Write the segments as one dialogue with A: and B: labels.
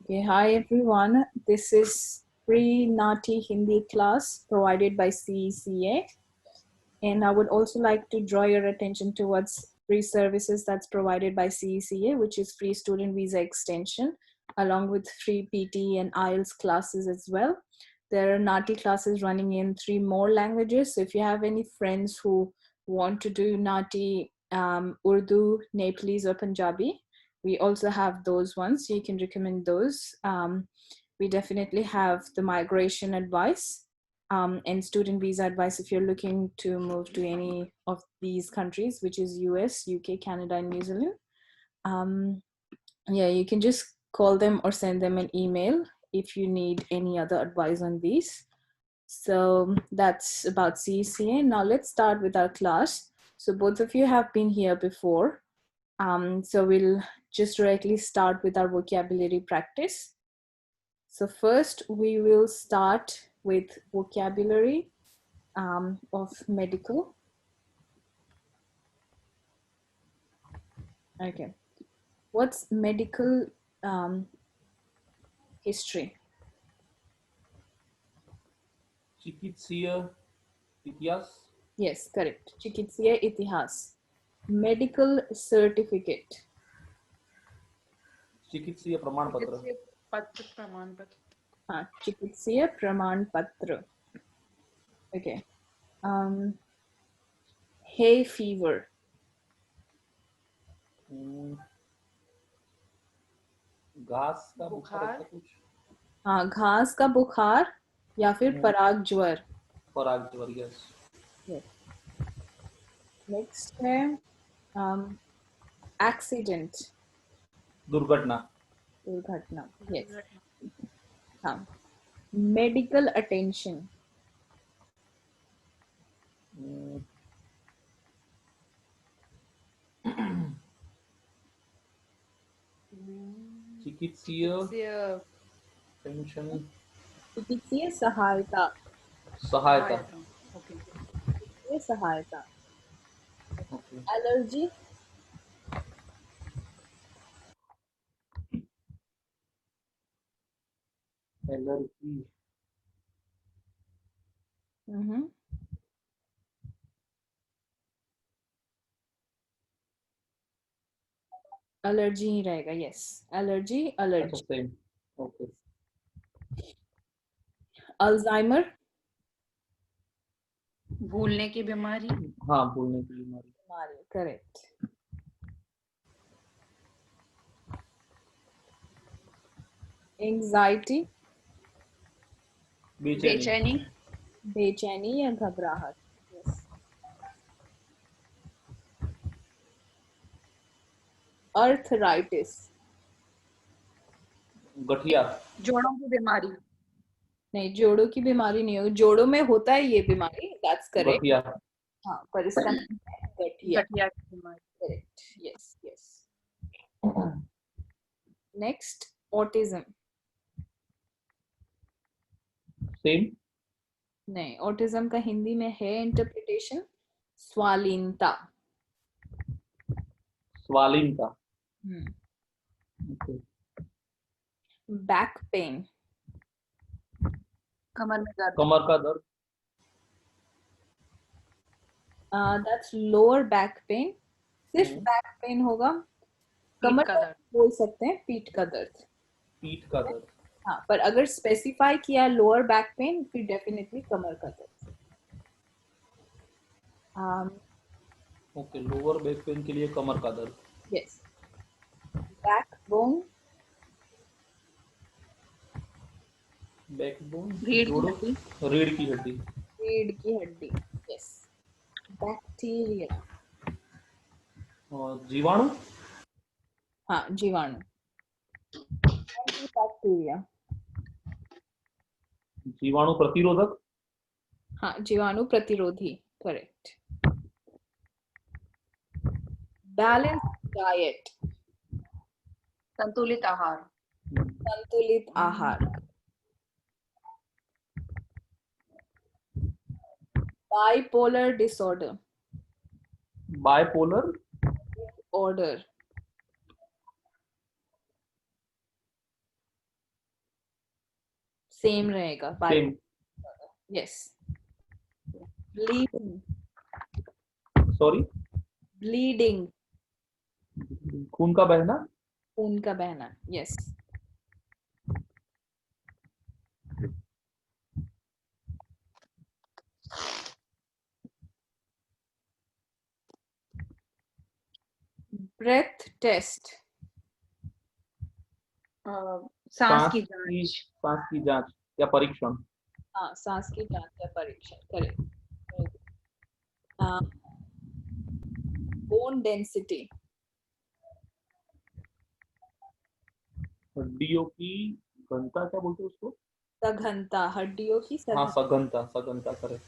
A: Okay, hi everyone. This is free Nati Hindi class provided by CECA. And I would also like to draw your attention towards free services that's provided by CECA, which is free student visa extension, along with free PT and IELTS classes as well. There are Nati classes running in 3 more languages. So if you have any friends who want to do Nati, Urdu, Nepalese, or Punjabi, we also have those ones. So you can recommend those. We definitely have the migration advice and student visa advice if you're looking to move to any of these countries, which is US, UK, Canada, and New Zealand. Yeah, you can just call them or send them an email if you need any other advice on these. So that's about CECA. Now let's start with our class. So both of you have been here before. So we'll just directly start with our vocabulary practice. So first we will start with vocabulary of medical. Okay. What's medical history?
B: चिकित्सीय इतिहास.
A: Yes, correct. Chikitsia itihas. Medical certificate.
B: चिकित्सीय प्रमाण पत्र.
A: Chikitsia praman patra. Okay. Hay fever.
B: घास का बुखार.
A: हाँ, घास का बुखार या फिर पराग ज्वर.
B: पराग ज्वर. यस.
A: नेक्स्ट है एक्सीडेंट.
B: दुर्घटना.
A: दुर्घटना. यस. हाँ. Medical attention.
B: चिकित्सीय पेंशन.
A: चिकित्सीय सहायता.
B: सहायता.
A: चिकित्सीय सहायता.
B: ओके.
A: एलर्जी.
B: एलर्जी.
A: एलर्जी ही रहेगा. Yes, allergy. Allergy.
B: Same. Okay.
A: Alzheimer.
C: भूलने की बीमारी.
B: हाँ, भूलने की बीमारी.
A: करेक्ट. एंजाइटी.
C: बेचैनी.
A: बेचैनी या घबराहट. यस. अर्थराइटिस.
B: गठिया.
C: जोड़ों की बीमारी.
A: नहीं, जोड़ों की बीमारी नहीं हो. जोड़ों में होता है ये बीमारी. That's correct.
B: गठिया.
A: हाँ, पर इसका नाम है गठिया.
C: गठिया की बीमारी.
A: Correct. Yes, yes. Next, autism.
B: Same.
A: नहीं, ऑटिज्म का हिंदी में है इंटरप्रिटेशन स्वालीनता.
B: स्वालीनता. ओके.
A: Back pain.
C: कमर में दर्द.
B: कमर का दर्द.
A: That's lower back pain. सिर्फ बैक पेन होगा. कमर का दर्द बोल सकते हैं. पीठ का दर्द.
B: पीठ का दर्द.
A: हाँ, पर अगर स्पेसिफाई किया लोअर बैक पेन फिर डेफिनेटली कमर का दर्द.
B: ओके. लोअर बैक पेन के लिए कमर का दर्द.
A: यस. Back bone.
B: बैकबोन.
C: रीढ़ की हड्डी.
B: रीढ़ की हड्डी.
A: रीढ़ की हड्डी. यस. बैक्टीरिया.
B: और जीवाणु.
A: हाँ, जीवाणु. बैक्टीरिया.
B: जीवाणु प्रतिरोधक.
A: हाँ, जीवाणु प्रतिरोधी. करेक्ट. Balance diet.
C: संतुलित आहार.
A: संतुलित आहार. Bipolar disorder.
B: Bipolar
A: order. Same रहेगा
B: same.
A: Yes. Bleeding.
B: Sorry.
A: Bleeding.
B: खून का बहना.
A: खून का बहना. यस. Breath test.
C: सांस की जांच.
B: सांस की जांच या परीक्षण.
A: हाँ, सांस की जांच या परीक्षण. करेक्ट. Bone density.
B: हड्डियों की घनता क्या बोलते हैं उसको.
A: सघनता. हड्डियों की
B: हाँ,
A: सघनता.
B: सघनता करेक्ट.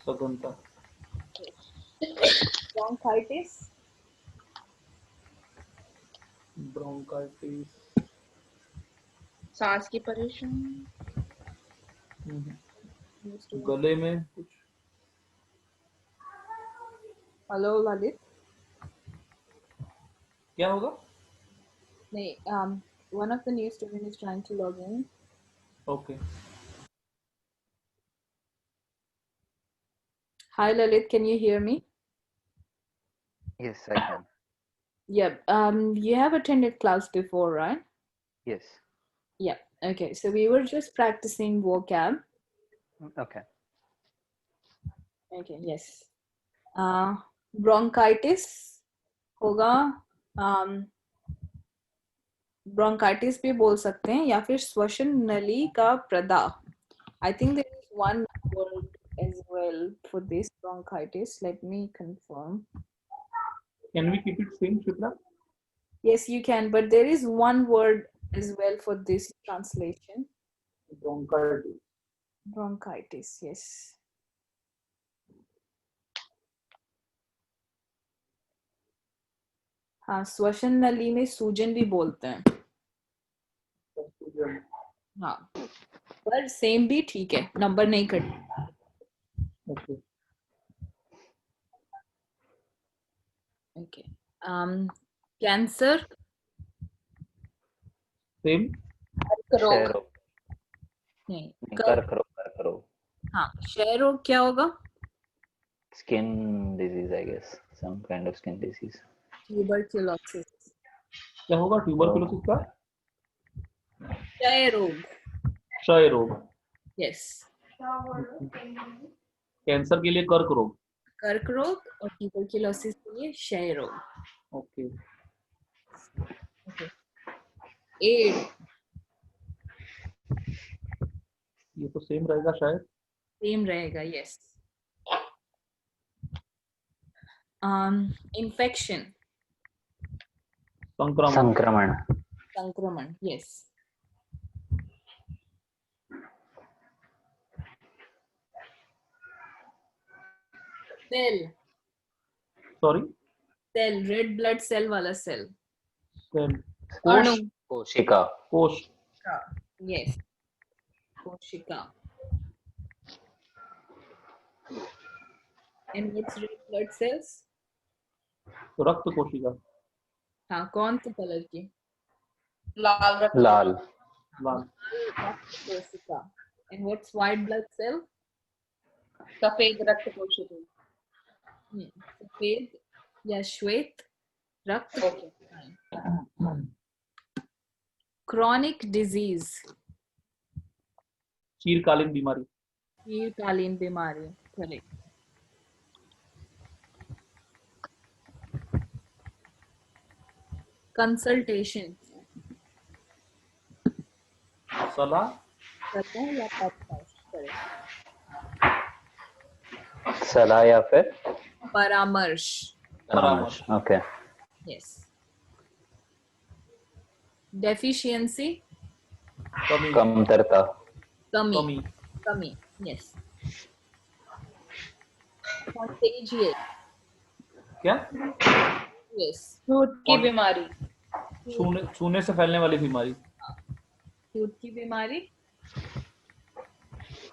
B: सघनता.
A: ब्रोंकाइटिस.
B: ब्रोंकाइटिस.
C: सांस की परेशानी.
B: गले में कुछ.
A: हेलो ललित.
B: क्या होगा.
A: नहीं, one of the new student is trying to log in.
B: Okay.
A: Hi Lalit, can you hear me?
D: Yes, I can.
A: Yeah. You have attended class before, right?
D: Yes.
A: Yeah. Okay. So we were just practicing vocab.
D: Okay.
A: Okay. Yes. Bronchitis होगा. Bronchitis भी बोल सकते हैं या फिर श्वसन नली का प्रदाह. I think there is one word as well for this bronchitis. Let me confirm.
B: Can we keep it same, Shweta?
A: Yes, you can, but there is one word as well for this translation.
B: Bronchitis.
A: Bronchitis, yes. हाँ, श्वसन नली में सूजन भी बोलते हैं. हाँ, पर सेम भी ठीक है, नंबर नहीं cut.
B: Okay.
A: Okay. Cancer.
B: Same.
C: रोग.
A: नहीं,
D: कर्क रोग.
A: हाँ, क्षय रोग क्या होगा?
D: Skin disease, I guess. Some kind of skin disease.
A: Tuberculosis.
B: क्या होगा ट्यूबरकुलोसिस का.
A: क्षय रोग.
B: क्षय रोग.
A: यस.
B: कैंसर के लिए कर्क रोग.
A: कर्क रोग और ट्यूबरक्लोसिस के लिए क्षय रोग.
B: ओके.
A: एड्स.
B: ये तो सेम रहेगा शायद.
A: सेम रहेगा. यस. इन्फेक्शन.
B: संक्रमण.
A: संक्रमण. Yes. Cell.
B: Sorry.
A: Cell, red blood cell वाला सेल.
B: सेल.
C: अणु.
D: कोशिका.
B: कोश.
A: यस. कोशिका. And what's red blood cells?
B: रक्त कोशिका.
A: हाँ, कौन सी कलर की?
C: लाल रक्त.
D: लाल.
B: लाल.
A: रक्त कोशिका. And what's white blood cell?
C: सफेद रक्त कोशिका.
A: सफेद या श्वेत रक्त.
C: Okay.
A: Chronic disease.
B: चीरकालीन बीमारी.
A: दीर्घकालीन बीमारी. करेक्ट. कंसल्टेशन.
B: सलाह.
A: या परामर्श. करेक्ट.
D: सलाह या फिर
A: परामर्श.
B: परामर्श.
D: Okay.
A: यस. डेफिशिएंसी.
B: कमी.
D: कमतरता.
A: कमी. कमी. यस. कंटेजियस.
B: क्या.
A: यस.
C: छूत की बीमारी.
B: छूने से फैलने वाली बीमारी.
A: छूत की बीमारी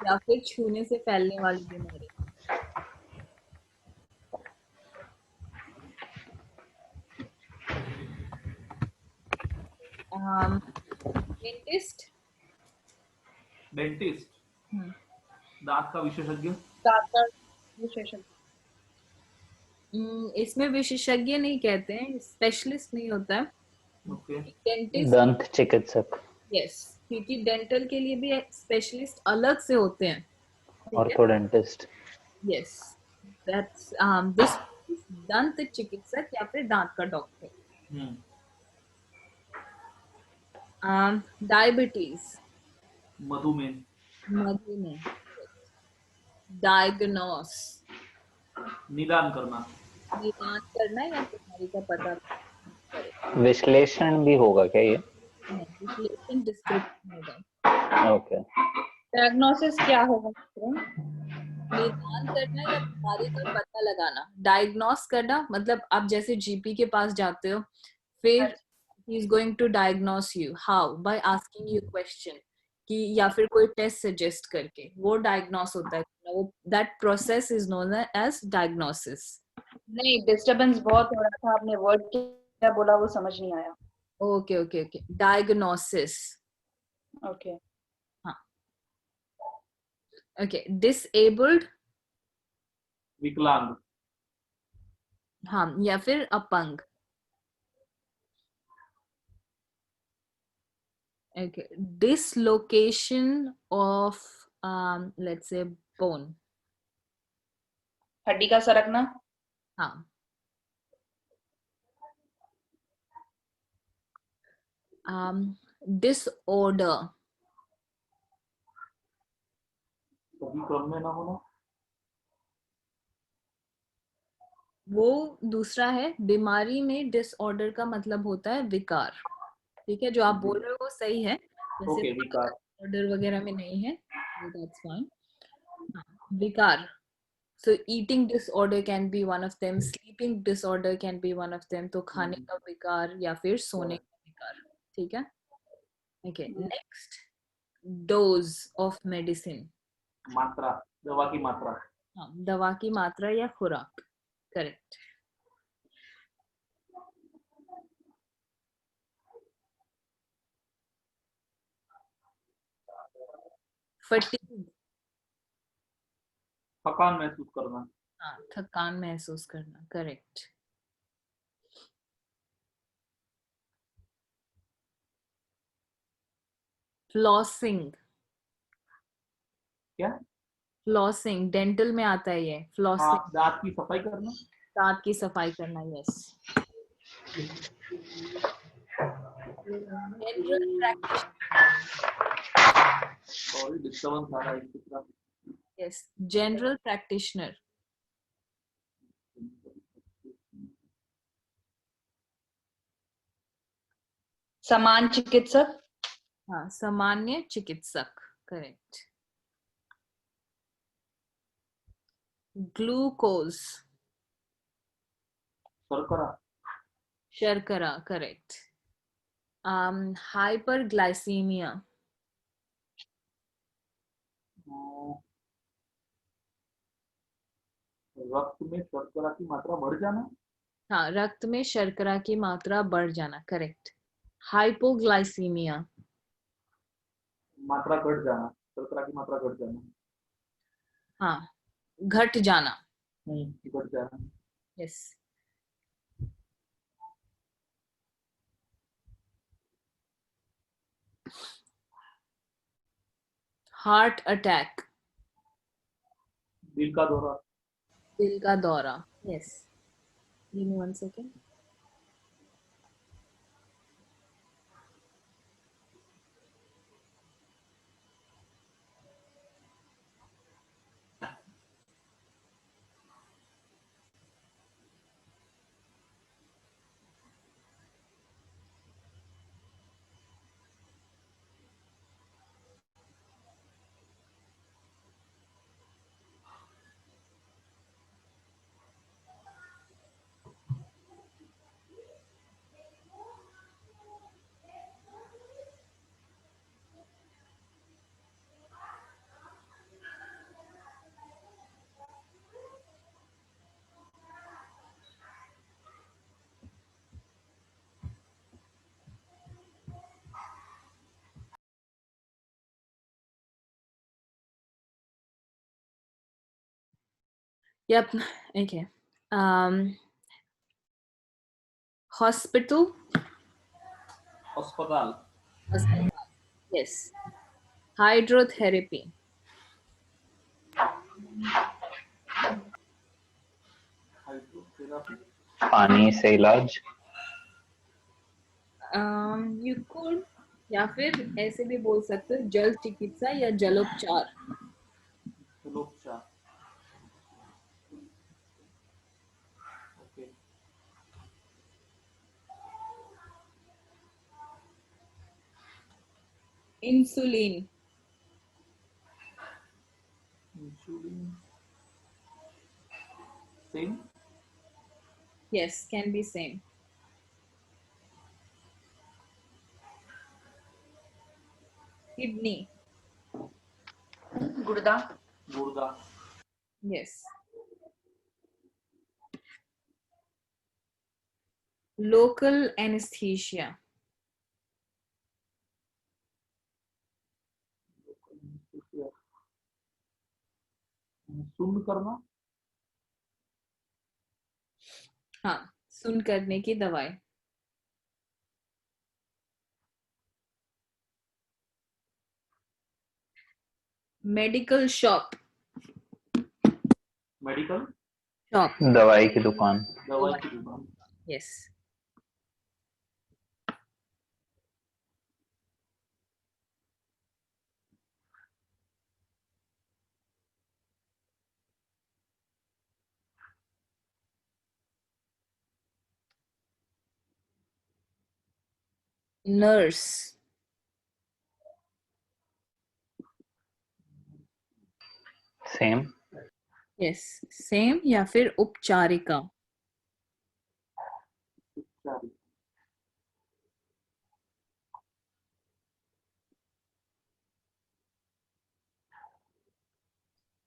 A: या फिर छूने से फैलने वाली बीमारी. डेंटिस्ट.
B: डेंटिस्ट, दांत का विशेषज्ञ.
C: दांत का विशेषज्ञ.
A: इसमें विशेषज्ञ नहीं कहते हैं, स्पेशलिस्ट नहीं होता है.
B: ओके.
A: डेंटिस्ट.
D: दंत चिकित्सक.
A: यस, क्योंकि डेंटल के लिए भी स्पेशलिस्ट अलग से होते हैं.
D: ऑर्थोडेंटिस्ट.
A: यस, दैट्स दिस दंत चिकित्सक या फिर दांत का डॉक्टर. डायबिटीज.
B: मधुमेह.
A: मधुमेह. डायग्नोस.
B: निदान करना.
A: निदान करना या बीमारी का पता करे.
D: विश्लेषण भी होगा क्या ये?
A: विश्लेषण डिस्क्रिप्शन होगा.
D: ओके.
C: डायग्नोसिस क्या होगा?
A: निदान करना या बीमारी का पता लगाना. डायग्नोस करना मतलब आप जैसे जीपी के पास जाते हो, फिर he is going to diagnose you. How? By asking you question कि या फिर कोई टेस्ट सजेस्ट करके वो डायग्नोस होता है. वो that process is known as diagnosis.
C: नहीं, डिस्टरबेंस बहुत हो रहा था. आपने वर्ड क्या बोला वो समझ नहीं आया.
A: Okay okay okay. Diagnosis.
C: Okay.
A: हाँ. ओके. डिसेबल्ड.
B: विकलांग.
A: हाँ, या फिर अपंग. Okay. Dislocation of let's say bone.
C: हड्डी का सरकना.
A: हाँ. Disorder.
B: सही क्रम में ना होना.
A: वो दूसरा है. बीमारी में डिसऑर्डर का मतलब होता है विकार. ठीक है, जो आप बोल रहे हो वो सही है.
B: ओके. विकार.
A: ऑर्डर वगैरह में नहीं है. That's fine. विकार. So eating disorder can be one of them. Sleeping disorder can be one of them. तो खाने का विकार या फिर सोने का विकार. ठीक है. Okay. Next, dose of medicine.
B: मात्रा. दवा की मात्रा.
A: हाँ, दवा की मात्रा या खुराक. Correct. Fatigue.
B: थकान महसूस करना.
A: हाँ, थकान महसूस करना. Correct. Flossing.
B: क्या?
A: फ्लॉसिंग डेंटल में आता है ये. फ्लॉसिंग.
B: हाँ, दांत की सफाई करना.
A: दांत की सफाई करना. Yes. General practitioner.
B: Sorry, disturbance आ रहा है इसकी तरफ.
A: Yes, general practitioner.
C: समान चिकित्सक.
A: हाँ, सामान्य चिकित्सक. करेक्ट. ग्लूकोज.
B: शर्करा.
A: शर्करा. करेक्ट. हाइपरग्लाइसीमिया.
B: रक्त में शर्करा की मात्रा बढ़ जाना.
A: हाँ, रक्त में शर्करा की मात्रा बढ़ जाना. करेक्ट. हाइपोग्लाइसीमिया.
B: मात्रा घट जाना. शर्करा की मात्रा घट जाना.
A: हाँ, घट जाना.
B: घट जाना.
A: यस. Heart attack.
B: दिल का दौरा.
A: दिल का दौरा. Yes. Give me 1 second. Yep. Okay. Hospital.
B: अस्पताल,
A: Hospital. Yes. Hydrotherapy.
B: हाइड्रोथेरापी,
D: पानी से इलाज.
A: You could या फिर ऐसे भी बोल सकते हो जल चिकित्सा या जलोपचार.
B: जलोपचार. Okay,
A: Insulin.
B: Insulin, same.
A: Yes, can be same. Kidney.
C: गुर्दा,
B: गुर्दा,
A: Yes. Local anesthesia.
B: सुन करना,
A: हाँ, सुन करने की दवाई. Medical shop.
B: Medical,
A: Shop.
D: दवाई की दुकान.
B: दवाई की दुकान.
A: Yes. Nurse.
D: Same.
A: Yes. Same या फिर उपचारिका.
B: उपचार,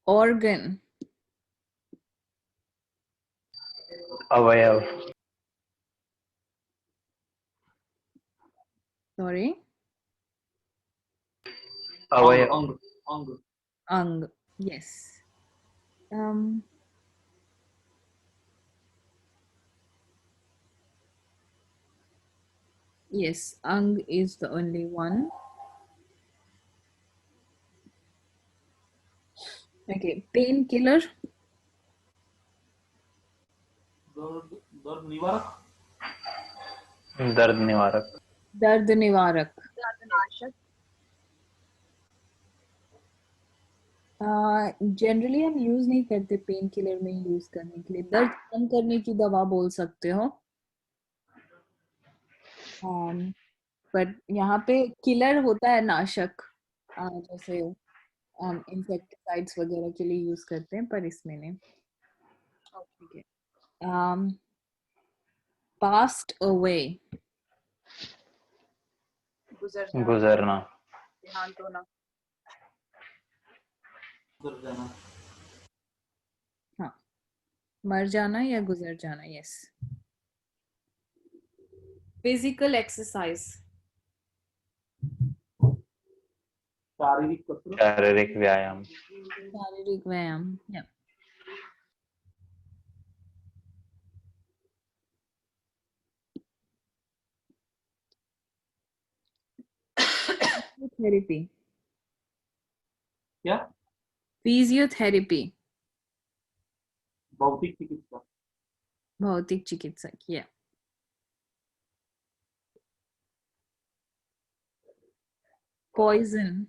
A: Organ.
D: अवयव.
A: Sorry.
D: अवयव.
B: अंग, अंग,
A: Ang. Yes. Yes, Ang is the only one. Okay, painkiller.
B: दर्द, दर्द निवारक,
D: दर्द निवारक.
A: दर्द निवारक.
C: दर्दनाशक,
A: जनरली हम यूज नहीं करते पेन किलर में यूज करने के लिए. दर्द कम करने की दवा बोल सकते हो. बट यहाँ पे किलर होता है नाशक. जैसे इंसेक्टिसाइड्स वगैरह के लिए यूज करते हैं पर इसमें नहीं. ठीक है. passed away.
C: गुजर जाना,
D: गुजरना.
C: देहांत होना,
B: गुजर जाना,
A: हाँ, मर जाना या गुजर जाना. यस. Physical exercise.
B: शारीरिक कसरत,
D: शारीरिक व्यायाम.
A: शारीरिक व्यायाम. या फिजियोथेरेपी.
B: क्या?
A: फिजियोथेरेपी.
B: भौतिक चिकित्सा,
A: भौतिक चिकित्सक. या पॉइजन.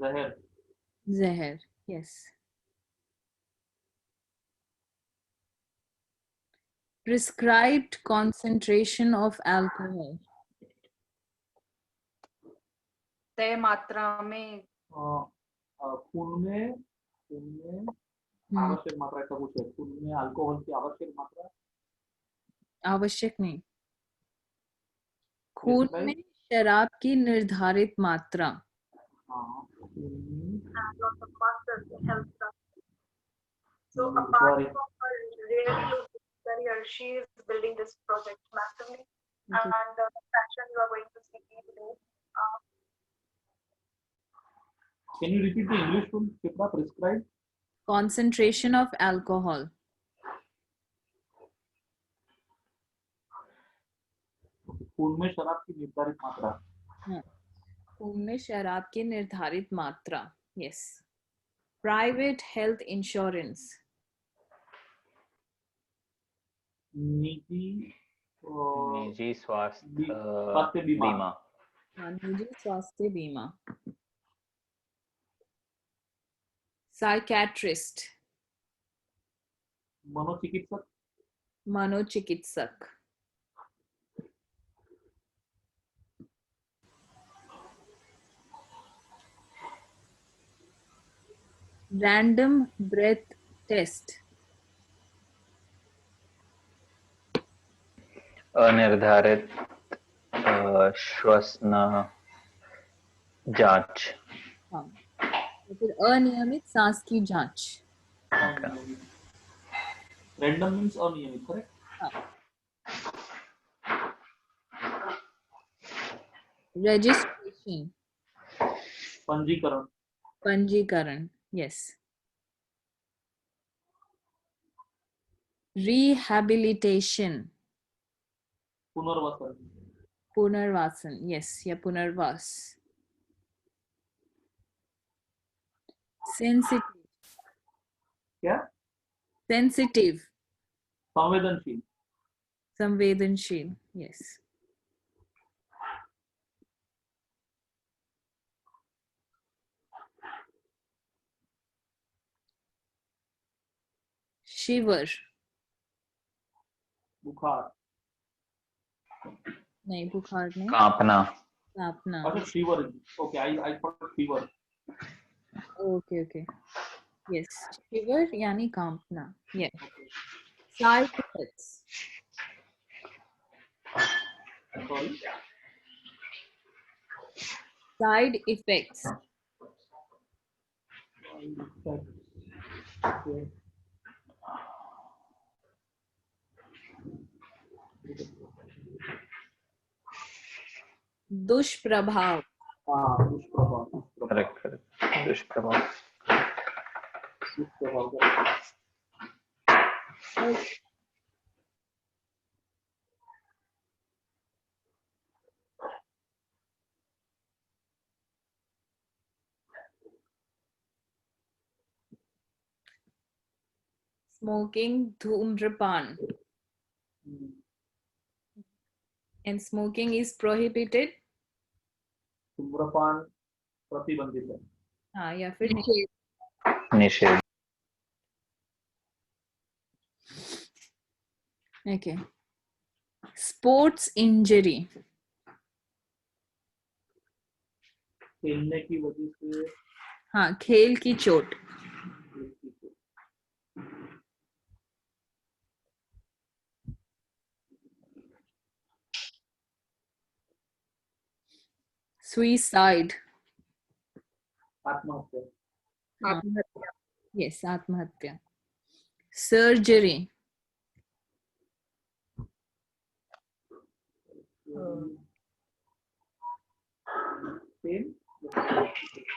B: जहर,
A: जहर. Yes. prescribed concentration of alcohol.
C: तय मात्रा में,
B: खून में आवश्यक मात्रा का कुछ है. खून में अल्कोहल की आवश्यक मात्रा,
A: आवश्यक नहीं. खून में शराब की निर्धारित मात्रा.
B: हाँ,
E: So apart from her really low career, she is building this project massively,
A: Okay.
E: and the fashion you are going to see today.
B: Can you repeat the English one? Chitra, prescribed
A: Concentration of alcohol.
B: खून में शराब की निर्धारित मात्रा.
A: खून में शराब की निर्धारित मात्रा. Yes. Private health insurance.
B: निजी
D: निजी स्वास्थ्य
B: स्वास्थ्य बीमा.
D: बीमा.
A: निजी स्वास्थ्य बीमा. Psychiatrist.
B: मनोचिकित्सक.
A: मनोचिकित्सक. Random breath test.
D: अनिर्धारित श्वसन जांच.
A: हाँ. फिर अनियमित सांस की जांच.
B: रैंडम मीन्स अनियमित, करेक्ट.
A: Registration.
B: पंजीकरण.
A: पंजीकरण. Yes. Rehabilitation.
B: पुनर्वसन.
A: पुनर्वासन. Yes, या पुनर्वास. Sensitive.
B: क्या?
A: Sensitive.
B: संवेदनशील.
A: संवेदनशील. Yes. Shiver.
B: बुखार.
A: नहीं, बुखार नहीं.
D: कांपना.
A: कांपना.
B: अच्छा, fever. Okay, I thought fever.
A: Okay, okay. Yes. Shiver यानी कांपना. Yes. Side effects.
B: Sorry.
A: Side effects. दुष्प्रभाव.
B: हाँ, दुष्प्रभाव.
D: Correct correct. दुष्प्रभाव.
A: Smoking, धूम्रपान. And smoking is prohibited.
B: धूम्रपान प्रतिबंधित है.
A: हाँ, या फिर
D: निषेध.
A: Okay. Sports injury.
B: खेलने की वजह से.
A: हाँ, खेल की चोट. Suicide.
B: आत्महत्या.
C: आत्महत्या.
A: Yes, आत्महत्या. Surgery.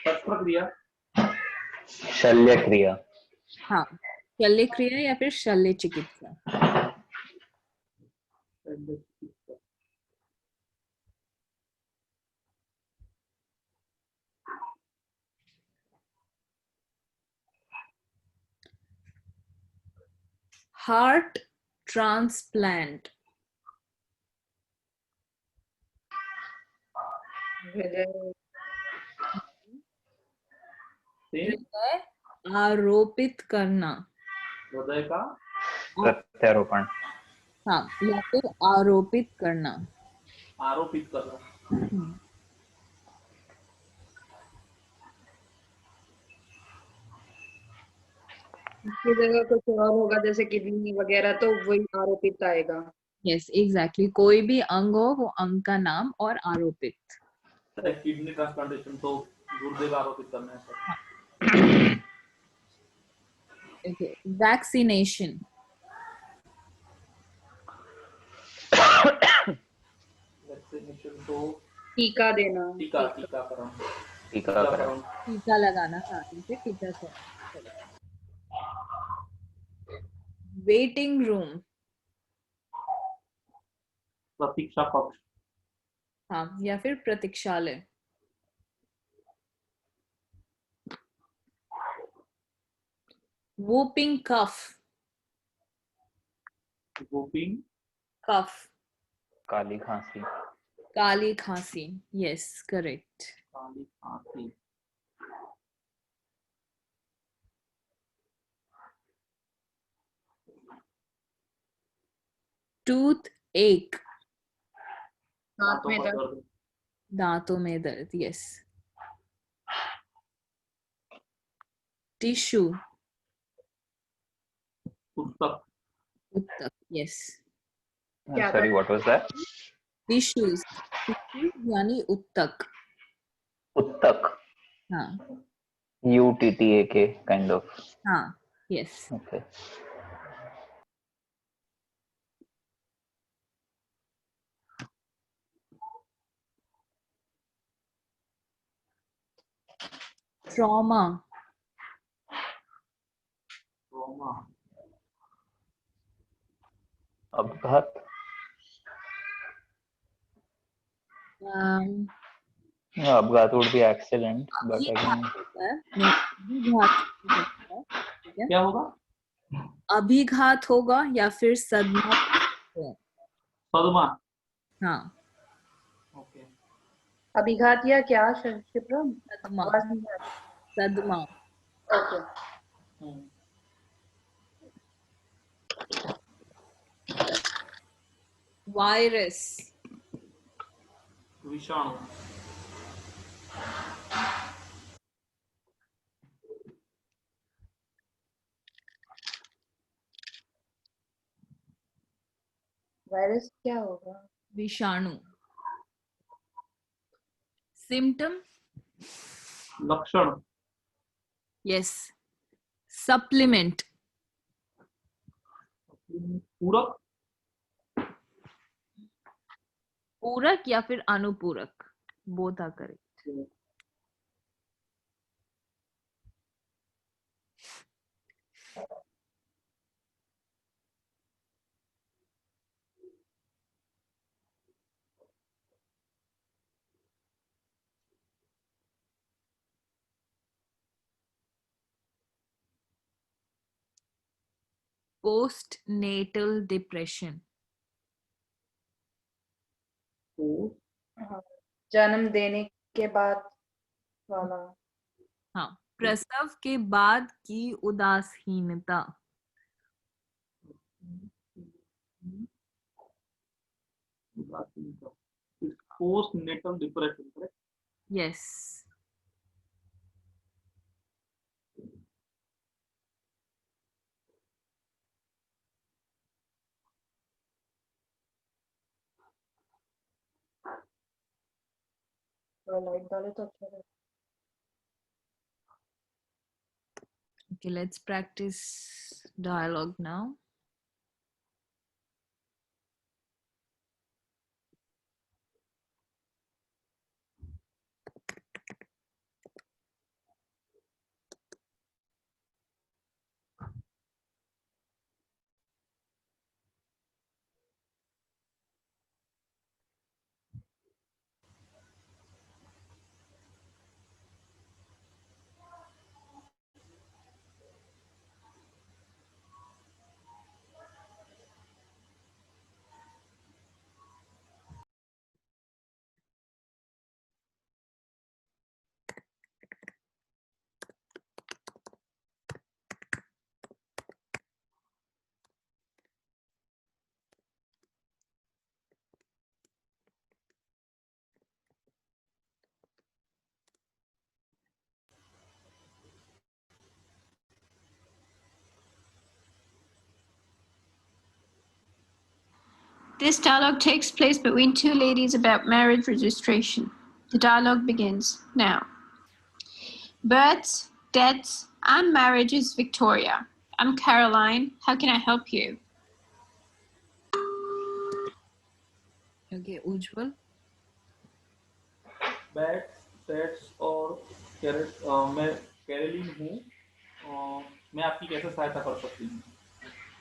B: शस्त्रक्रिया.
D: शल्य क्रिया.
A: हाँ, शल्य क्रिया या फिर शल्य चिकित्सा. Heart transplant. हृदय आरोपित करना.
B: हृदय का
D: प्रत्यारोपण.
A: हाँ, या फिर आरोपित करना.
B: आरोपित करना.
C: इसकी जगह कुछ और होगा जैसे किडनी वगैरह तो वही आरोपित आएगा.
A: Yes, exactly. कोई भी अंग हो वो अंग का नाम और आरोपित.
B: किडनी ट्रांसप्लांटेशन तो गुर्दे का आरोपित करना है सर.
A: Okay. Vaccination.
B: वैक्सीनेशन तो
C: टीका देना.
B: टीकाकरण.
D: टीकाकरण.
A: टीका लगाना. हाँ, इसे टीकाकरण. वेटिंग रूम,
B: प्रतीक्षा कक्ष,
A: हाँ, या फिर प्रतीक्षालय। वूपिंग कफ,
B: वूपिंग
A: कफ,
D: काली खांसी,
A: काली खांसी, यस करेक्ट।
B: काली खांसी,
A: टूथ एक,
C: दांत में
B: दांतों का
C: दर्द,
B: दर्द,
A: दांतों में दर्द, यस। टिश्यू,
B: पुस्तक,
A: उत्तक, यस।
C: क्या
D: sorry, what was that?
A: Tissues, यानी उत्तक,
D: Uttak,
A: हाँ
D: UTTAK kind of.
A: हाँ, यस।
D: Okay.
A: ट्रॉमा,
B: ट्रॉमा,
D: अपघात, no, अपघात would be accident, but again,
A: नहीं, अभिघात हो सकता है, ठीक है।
B: क्या होगा?
A: अभिघात होगा या फिर सदमा,
B: सदमा,
A: हाँ,
B: ओके,
C: अभिघात या क्या शिप्रा?
A: सदमा,
C: आवाज नहीं आ रही।
A: सदमा।
C: ओके,
A: वायरस,
B: विषाणु,
C: वायरस क्या होगा?
A: विषाणु। सिम्टम,
B: लक्षण,
A: यस। सप्लीमेंट,
B: पूरक,
A: पूरक या फिर अनुपूरक, both are correct. Post natal depression,
C: हाँ, जन्म देने के बाद वाला।
A: हाँ, प्रसव के बाद की उदासीनता,
B: post natal depression, correct?
A: Yes.
C: थोड़ा लाइट डाले तो अच्छा रहेगा।
A: Okay, let's practice dialogue now.
F: This dialogue takes place between two ladies about marriage registration. The dialogue begins now. Births, deaths, and marriages, Victoria. I'm Caroline. How can I help you?
A: Okay, Ujjwal.
B: Bats, sets और मैं Caroline हूँ। मैं आपकी कैसे सहायता कर सकती हूँ?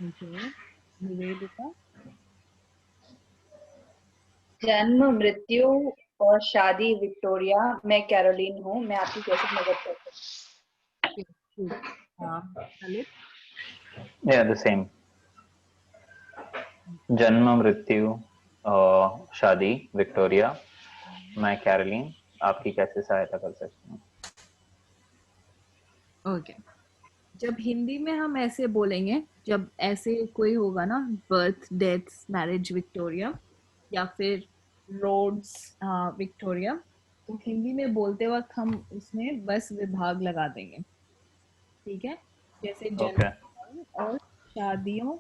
A: Okay. Nivedita.
C: जन्म, मृत्यु और शादी विक्टोरिया। मैं कैरोलीन हूँ, मैं आपकी कैसे मदद कर सकती
A: Shoot. Lalit.
D: Yeah, the same. जन्म, मृत्यु, शादी विक्टोरिया। मैं कैरोलीन, आपकी कैसे सहायता कर सकती हूँ?
A: ओके जब हिंदी में हम ऐसे बोलेंगे, जब ऐसे कोई होगा ना, बर्थ, डेथ्स, मैरिज विक्टोरिया या फिर रोड्स विक्टोरिया, तो हिंदी में बोलते वक्त हम उसमें बस विभाग लगा देंगे, ठीक है। जैसे
D: Okay.
A: जन्म और शादियों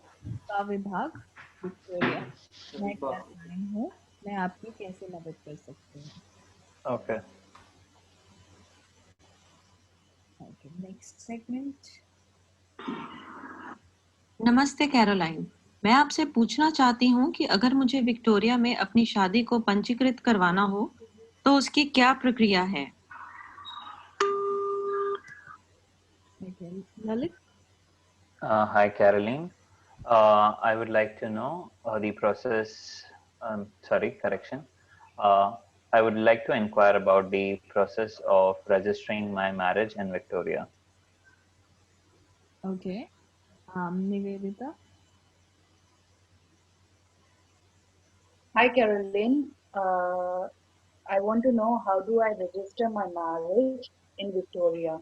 A: का विभाग विक्टोरिया। मैं
B: विभाग।
A: कैरोलाइन हूँ, मैं आपकी कैसे मदद कर सकती हूँ।
D: Okay.
A: Okay next segment.
G: नमस्ते कैरोलाइन, मैं आपसे पूछना चाहती हूँ कि अगर मुझे विक्टोरिया में अपनी शादी को पंजीकृत करवाना हो तो उसकी क्या प्रक्रिया है?
A: Lalit.
D: Hi, Caroline. I would like to know the process. Sorry, correction. I would like to inquire about the process of registering my marriage in Victoria.
A: Okay Nivedita.
C: Hi Caroline, I want to know how do I register my marriage in Victoria?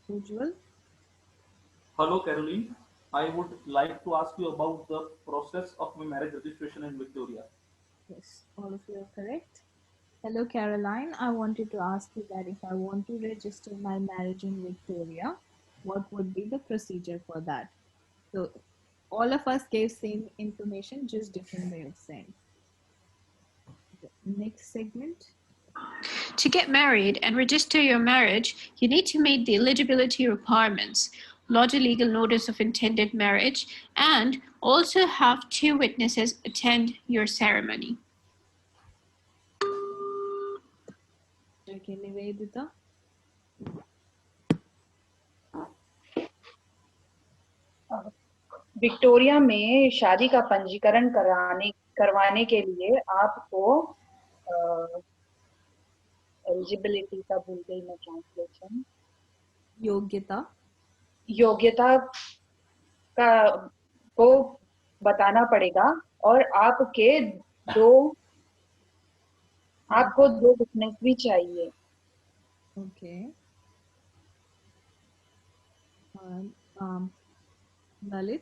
A: Ujjwal.
B: Hello, Caroline. I would like to ask you about the process of my marriage registration in Victoria.
A: Yes, all of you are correct. Hello, Caroline. I wanted to ask you that if I want to register my marriage in Victoria, what would be the procedure for that? So, all of us gave same information, just different way of saying. Okay, next segment.
F: To get married and register your marriage, you need to meet the eligibility requirements, lodge a legal notice of intended marriage, and also have 2 witnesses attend your ceremony.
A: Okay, Nivedita.
C: Victoria में शादी का पंजीकरण करवाने के लिए आपको eligibility का भूल गई मैं ट्रांसलेशन, योग्यता का को बताना पड़ेगा और आपको दो विटनेस भी चाहिए।
A: Okay. Lalit.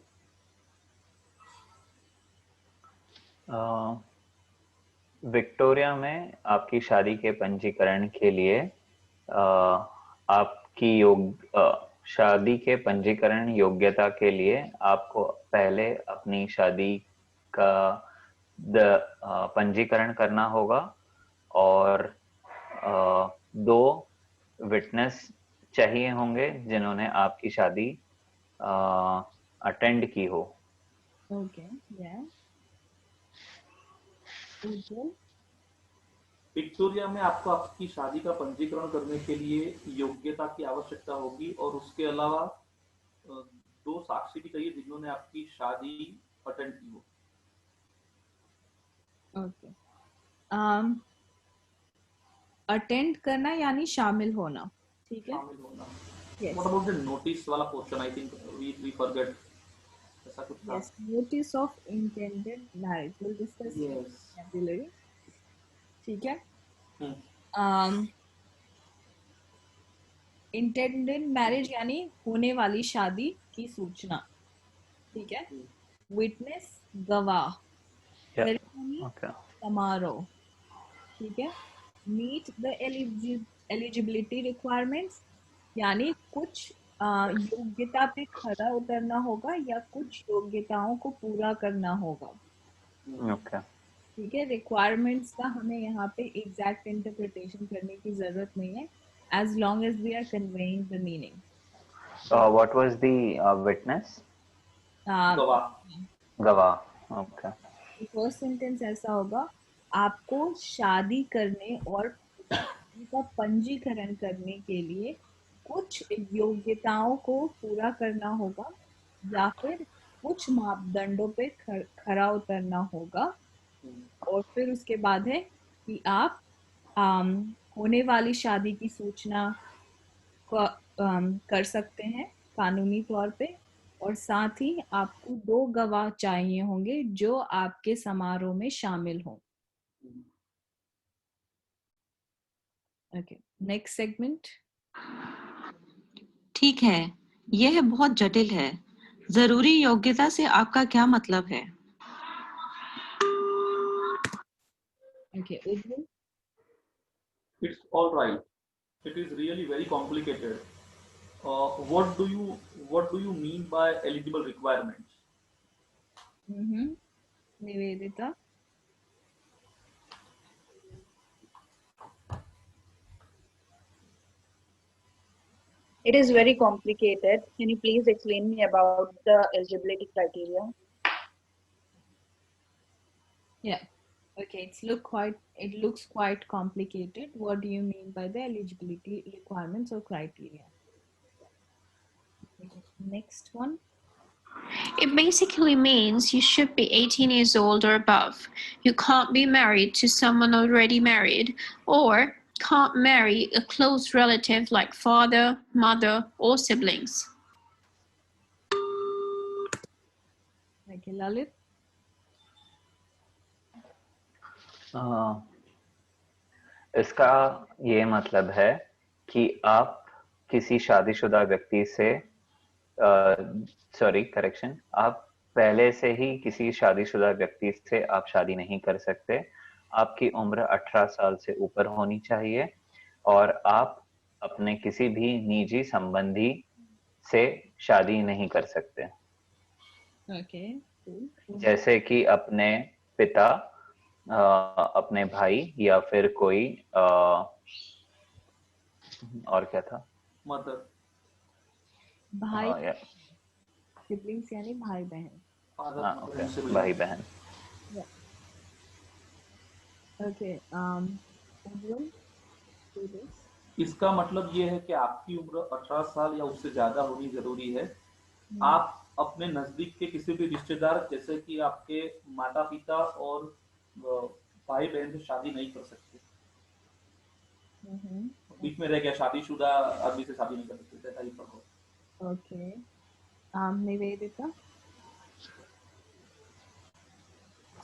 D: विक्टोरिया में आपकी शादी के पंजीकरण के लिए शादी के पंजीकरण योग्यता के लिए आपको पहले अपनी शादी का पंजीकरण करना होगा और 2 विटनेस चाहिए होंगे जिन्होंने आपकी शादी अटेंड की हो।
A: Okay, yeah. Ujjwal.
B: विक्टोरिया में आपको आपकी शादी का पंजीकरण करने के लिए योग्यता की आवश्यकता होगी और उसके अलावा 2 साक्षी भी चाहिए जिन्होंने आपकी शादी अटेंड की हो।
A: Okay. अटेंड करना यानी शामिल होना, ठीक है।
B: शामिल होना।
A: Yes.
B: What about the notice वाला portion? I think we forget. ऐसा कुछ था।
A: Yes, notice of intended marriage. We'll discuss
B: Yes.
A: vocabulary. ठीक है।
B: हम्म।
A: इंटेंडेड मैरिज यानी होने वाली शादी की सूचना, ठीक है। विटनेस गवाह, सेरेमनी
D: Okay.
A: समारोह, ठीक है। मीट द एलिजिबिलिटी रिक्वायरमेंट्स यानी कुछ योग्यता पे खरा उतरना होगा या कुछ योग्यताओं को पूरा करना होगा,
D: Okay.
A: ठीक है। रिक्वायरमेंट्स का हमें यहाँ पे एग्जैक्ट इंटरप्रिटेशन करने की जरूरत नहीं है, as long as we are conveying the meaning.
D: What was the witness? गवाह। Okay.
A: फर्स्ट सेंटेंस ऐसा होगा, आपको शादी करने और शादी का पंजीकरण करने के लिए कुछ योग्यताओं को पूरा करना होगा या फिर कुछ मापदंडों पे खरा उतरना होगा, और फिर उसके बाद है कि आप होने वाली शादी की सूचना कर सकते हैं कानूनी तौर पे, और साथ ही आपको 2 गवाह चाहिए होंगे जो आपके समारोह में शामिल हों। Okay, next segment.
G: ठीक है, यह बहुत जटिल है। जरूरी योग्यता से आपका क्या मतलब है?
A: Okay, Ujjwal.
B: It's all right. It is really very complicated. What do you mean by eligible requirements?
A: Nivedita.
C: It is very complicated. Can you please explain me about the eligibility criteria?
A: Yeah. Okay, it looks quite complicated. What do you mean by the eligibility requirements or criteria? Next one.
F: It basically means you should be 18 years old or above. You can't be married to someone already married, or can't marry a close relative like father, mother, or siblings.
A: Okay, Lalit.
D: इसका ये मतलब है कि आप किसी शादीशुदा व्यक्ति से करेक्शन, आप पहले से ही किसी शादीशुदा व्यक्ति से आप शादी नहीं कर सकते। आपकी उम्र 18 साल से ऊपर होनी चाहिए और आप अपने किसी भी निजी संबंधी से शादी नहीं कर सकते।
A: Okay, cool.
D: जैसे कि अपने पिता, अपने भाई या फिर कोई और क्या था,
B: Mother.
A: भाई,
D: या
A: siblings यानी भाई बहन।
B: Father,
D: हाँ,
B: mother,
D: ओके,
B: and siblings.
D: भाई बहन।
A: Okay, Ujjwal, do this.
B: इसका मतलब ये है कि आपकी उम्र 18 साल या उससे ज्यादा होनी जरूरी है। आप अपने नजदीक के किसी भी रिश्तेदार जैसे कि आपके माता पिता और भाई बहन से शादी नहीं कर सकते। बीच में रह गया शादीशुदा आदमी से शादी नहीं कर सकते, ऐसा ही पढ़ो।
A: Okay, Nivedita.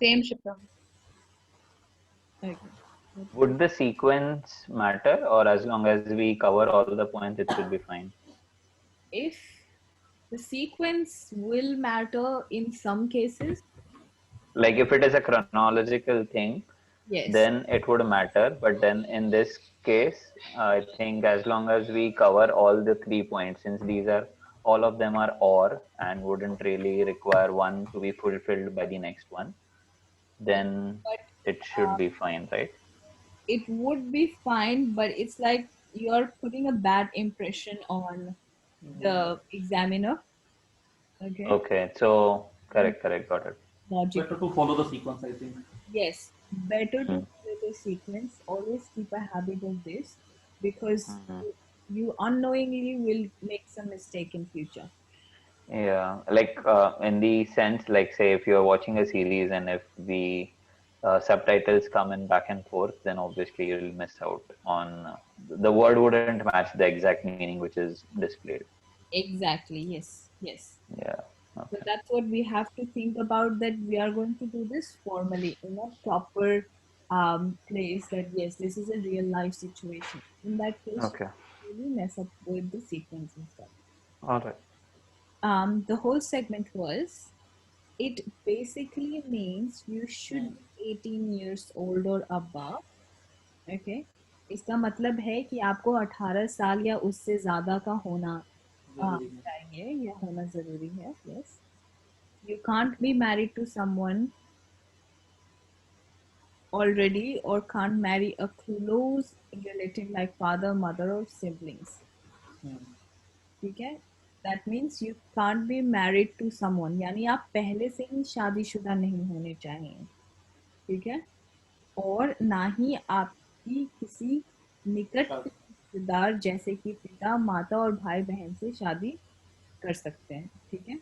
C: Same, Shipra.
A: Okay.
D: Would the sequence matter, or as long as we cover all the points, it should be fine?
A: If the sequence will matter in some cases,
D: Like if it is a chronological thing,
A: yes,
D: then it would matter. But then in this case, I think as long as we cover all the 3 points, since these are all of them are or and wouldn't really require one to be fulfilled by the next one, then
A: but
D: it should be fine, right?
A: it would be fine, but it's like you're putting a bad impression on the examiner. Okay.
D: Okay, so correct, got it.
A: Logic.
B: Better to follow the sequence, I think.
A: Yes, better to follow the sequence. Always keep a habit of this, because you unknowingly will make some mistake in future.
D: Yeah, like in the sense, like say if you're watching a series and if the subtitles come in back and forth, then obviously you'll miss out on the word wouldn't match the exact meaning which is displayed.
A: Exactly. Yes. Yes.
D: Yeah.
A: So
D: Okay.
A: that's what we have to think about, that we are going to do this formally in a proper place, that yes, this is a real life situation. In that case,
D: Okay.
A: really mess up with the sequence and stuff.
D: All right.
A: The whole segment was, it basically means you should be 18 years old or above. Okay. इसका मतलब है कि आपको 18 साल या उससे ज्यादा का होना चाहिए या होना जरूरी है. Yes. You can't be married to someone already, or can't marry a close relative like father, mother, or siblings. ठीक है? That means you can't be married to someone, यानी आप पहले से ही शादीशुदा नहीं होने चाहिए. ठीक है? और ना ही आपकी किसी निकट रिश्तेदार जैसे कि पिता, माता और भाई बहन से शादी कर सकते हैं, ठीक है।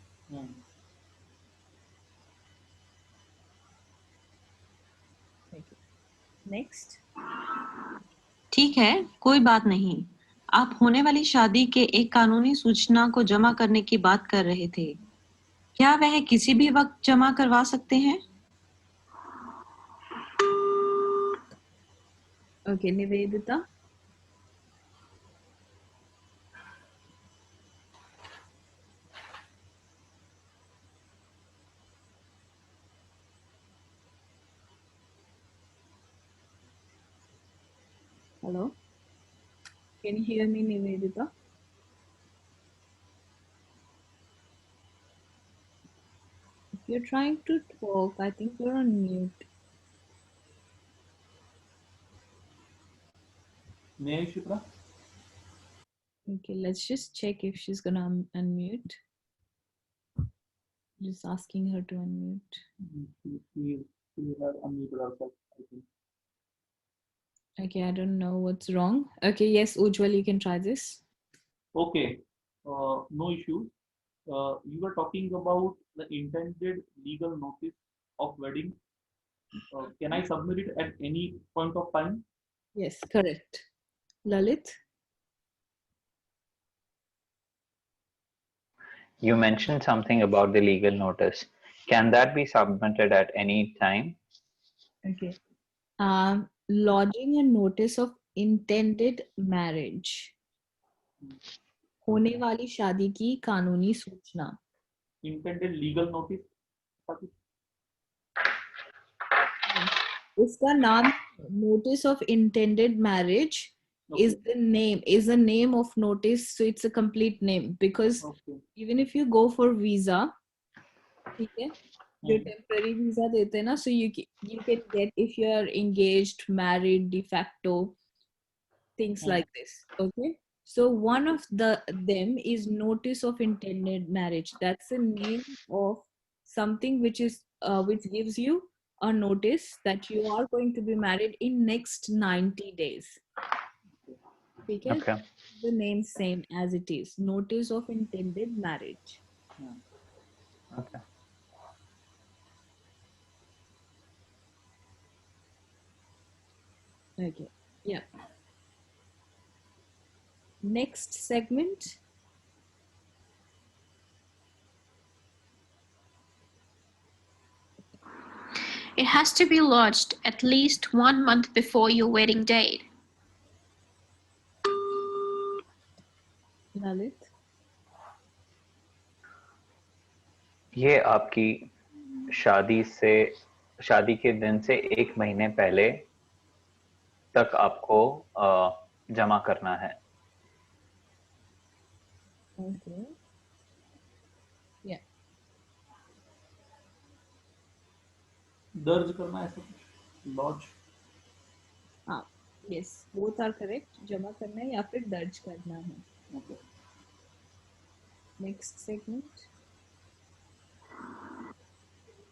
A: नेक्स्ट।
G: ठीक है, कोई बात नहीं। आप होने वाली शादी के एक कानूनी सूचना को जमा करने की बात कर रहे थे। क्या वह किसी भी वक्त जमा करवा सकते हैं?
A: Okay, Nivedita. Hello, can you hear me, Nivedita? If you're trying to talk, I think you're on mute.
B: May I, Shipra?
A: Okay, let's just check if she's gonna unmute. Just asking her to unmute.
B: She has unmuted herself, I think.
A: Okay, I don't know what's wrong. Okay, yes, Ujjwal, you can try this.
B: Okay, no issue. You were talking about the intended legal notice of wedding. Can I submit it at any point of time?
A: Yes, correct. Lalit?
D: You mentioned something about the legal notice. Can that be submitted at any time?
A: Okay. Lodging a notice of intended marriage. होने वाली शादी की कानूनी सूचना.
B: Intended legal notice.
A: इसका नाम notice of intended marriage is the name of notice, so it's a complete name, because even if you go for visa, ठीक है, जो temporary visa देते हैं ना, so you can get if you are engaged, married, de facto, things like this. Okay, so one of them is notice of intended marriage. That's the name of something which is which gives you a notice that you are going to be married in next 90 days.
D: Okay.
A: The name same as it is, notice of intended marriage.
D: Okay.
A: Okay, yeah. Next segment.
F: It has to be lodged at least 1 month before your wedding date.
A: Lalit?
D: ये आपकी शादी के दिन से 1 महीने पहले तक आपको जमा करना है.
A: Okay. Yeah.
B: दर्ज करना ऐसा कुछ, लॉज.
A: हाँ, yes, both are correct. जमा करना है या फिर दर्ज करना है.
B: Okay.
A: Next segment.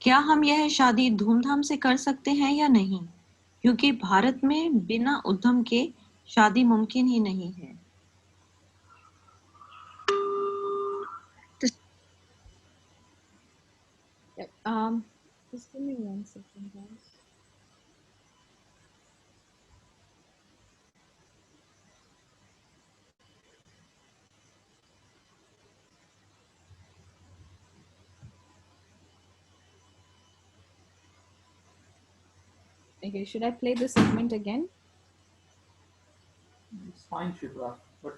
G: क्या हम यह शादी धूमधाम से कर सकते हैं या नहीं? क्योंकि भारत में बिना उद्यम के शादी मुमकिन ही नहीं है.
A: Yep. Just give me 1 second, guys. Okay, should I play the segment again?
B: It's fine, Shipra, but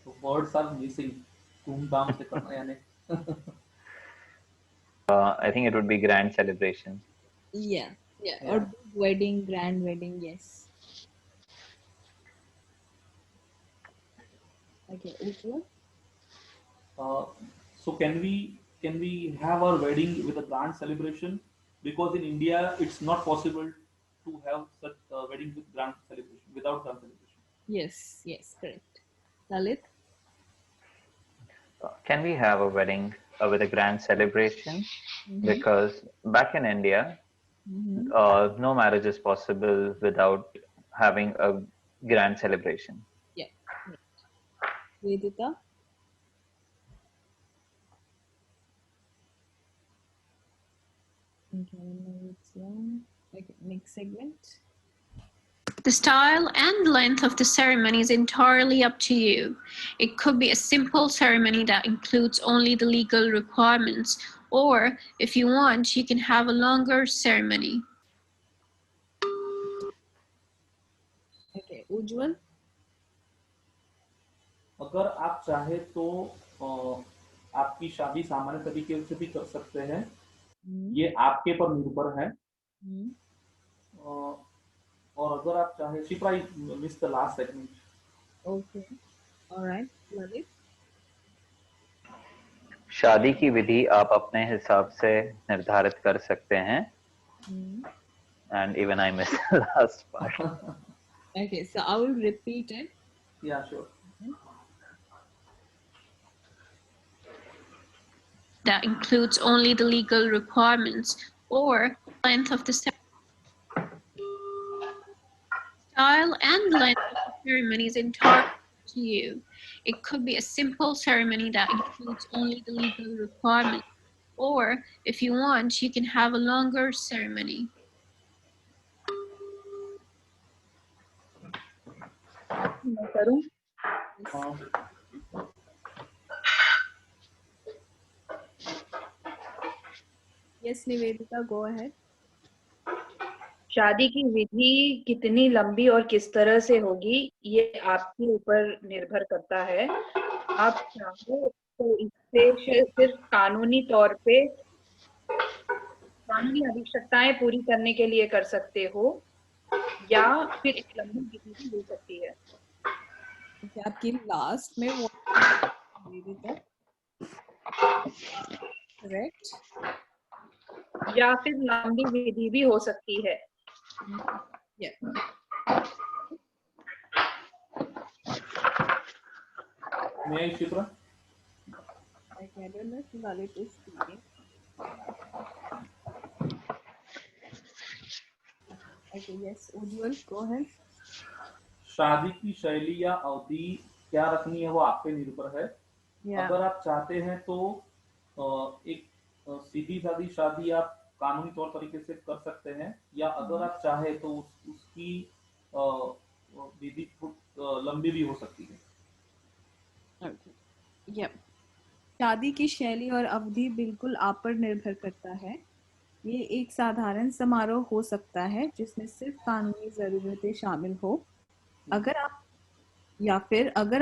B: the words are missing. धूमधाम से करना यानी.
D: I think it would be grand celebration.
A: Yeah. Or big wedding, grand wedding, yes. Okay, Ujjwal?
B: So can we have our wedding with a grand celebration? Because in India it's not possible to have such wedding with grand celebration, without grand celebration.
A: Yes, correct. Lalit?
D: Can we have a wedding with a grand celebration? Because back in India, no marriage is possible without having a grand celebration.
A: Yeah. Vedita? Okay, now it's on. Okay, next segment.
F: The style and length of the ceremony is entirely up to you. It could be a simple ceremony that includes only the legal requirements, or if you want, you can have a longer ceremony.
A: Okay, Ujjwal?
B: अगर आप चाहे तो आपकी शादी सामान्य तरीके से भी कर सकते हैं, ये आपके पर निर्भर है। और अगर आप चाहे, Shipra, miss the last segment.
A: Okay, all right, Lalit?
D: शादी की विधि आप अपने हिसाब से निर्धारित कर सकते हैं। And even I missed the last part.
A: Okay, so I will repeat it.
B: Yeah, sure.
F: That includes only the legal requirements, or length of the style and length of the ceremony is entirely up to you. It could be a simple ceremony that includes only the legal requirements, or if you want, you can have a longer ceremony.
C: मैं करूं?
A: Yes, Nivedita, go ahead.
C: शादी की विधि कितनी लंबी और किस तरह से होगी ये आपके ऊपर निर्भर करता है। आप चाहो तो इससे सिर्फ कानूनी तौर पे कानूनी आवश्यकताएं पूरी करने के लिए कर सकते हो, या फिर एक लंबी विधि भी हो सकती है।
A: Okay, आपकी लास्ट में वो निवेदिता, correct?
C: या फिर लंबी विधि भी हो सकती है।
A: Yeah.
B: May I, Shipra?
A: Okay, I don't know if Lalit is speaking. Okay, yes, Ujjwal, go ahead.
B: शादी की शैली या अवधि क्या रखनी है वो आप पे निर्भर है।
A: Yeah.
B: अगर आप चाहते हैं तो एक सीधी सादी शादी आप कानूनी तौर तरीके से कर सकते हैं, या अगर आप चाहे तो उसकी विधि लंबी भी हो सकती है।
A: Okay. Yeah. शादी की शैली और अवधि बिल्कुल आप पर निर्भर करता है। ये एक साधारण समारोह हो सकता है जिसमें सिर्फ कानूनी जरूरतें शामिल हो। अगर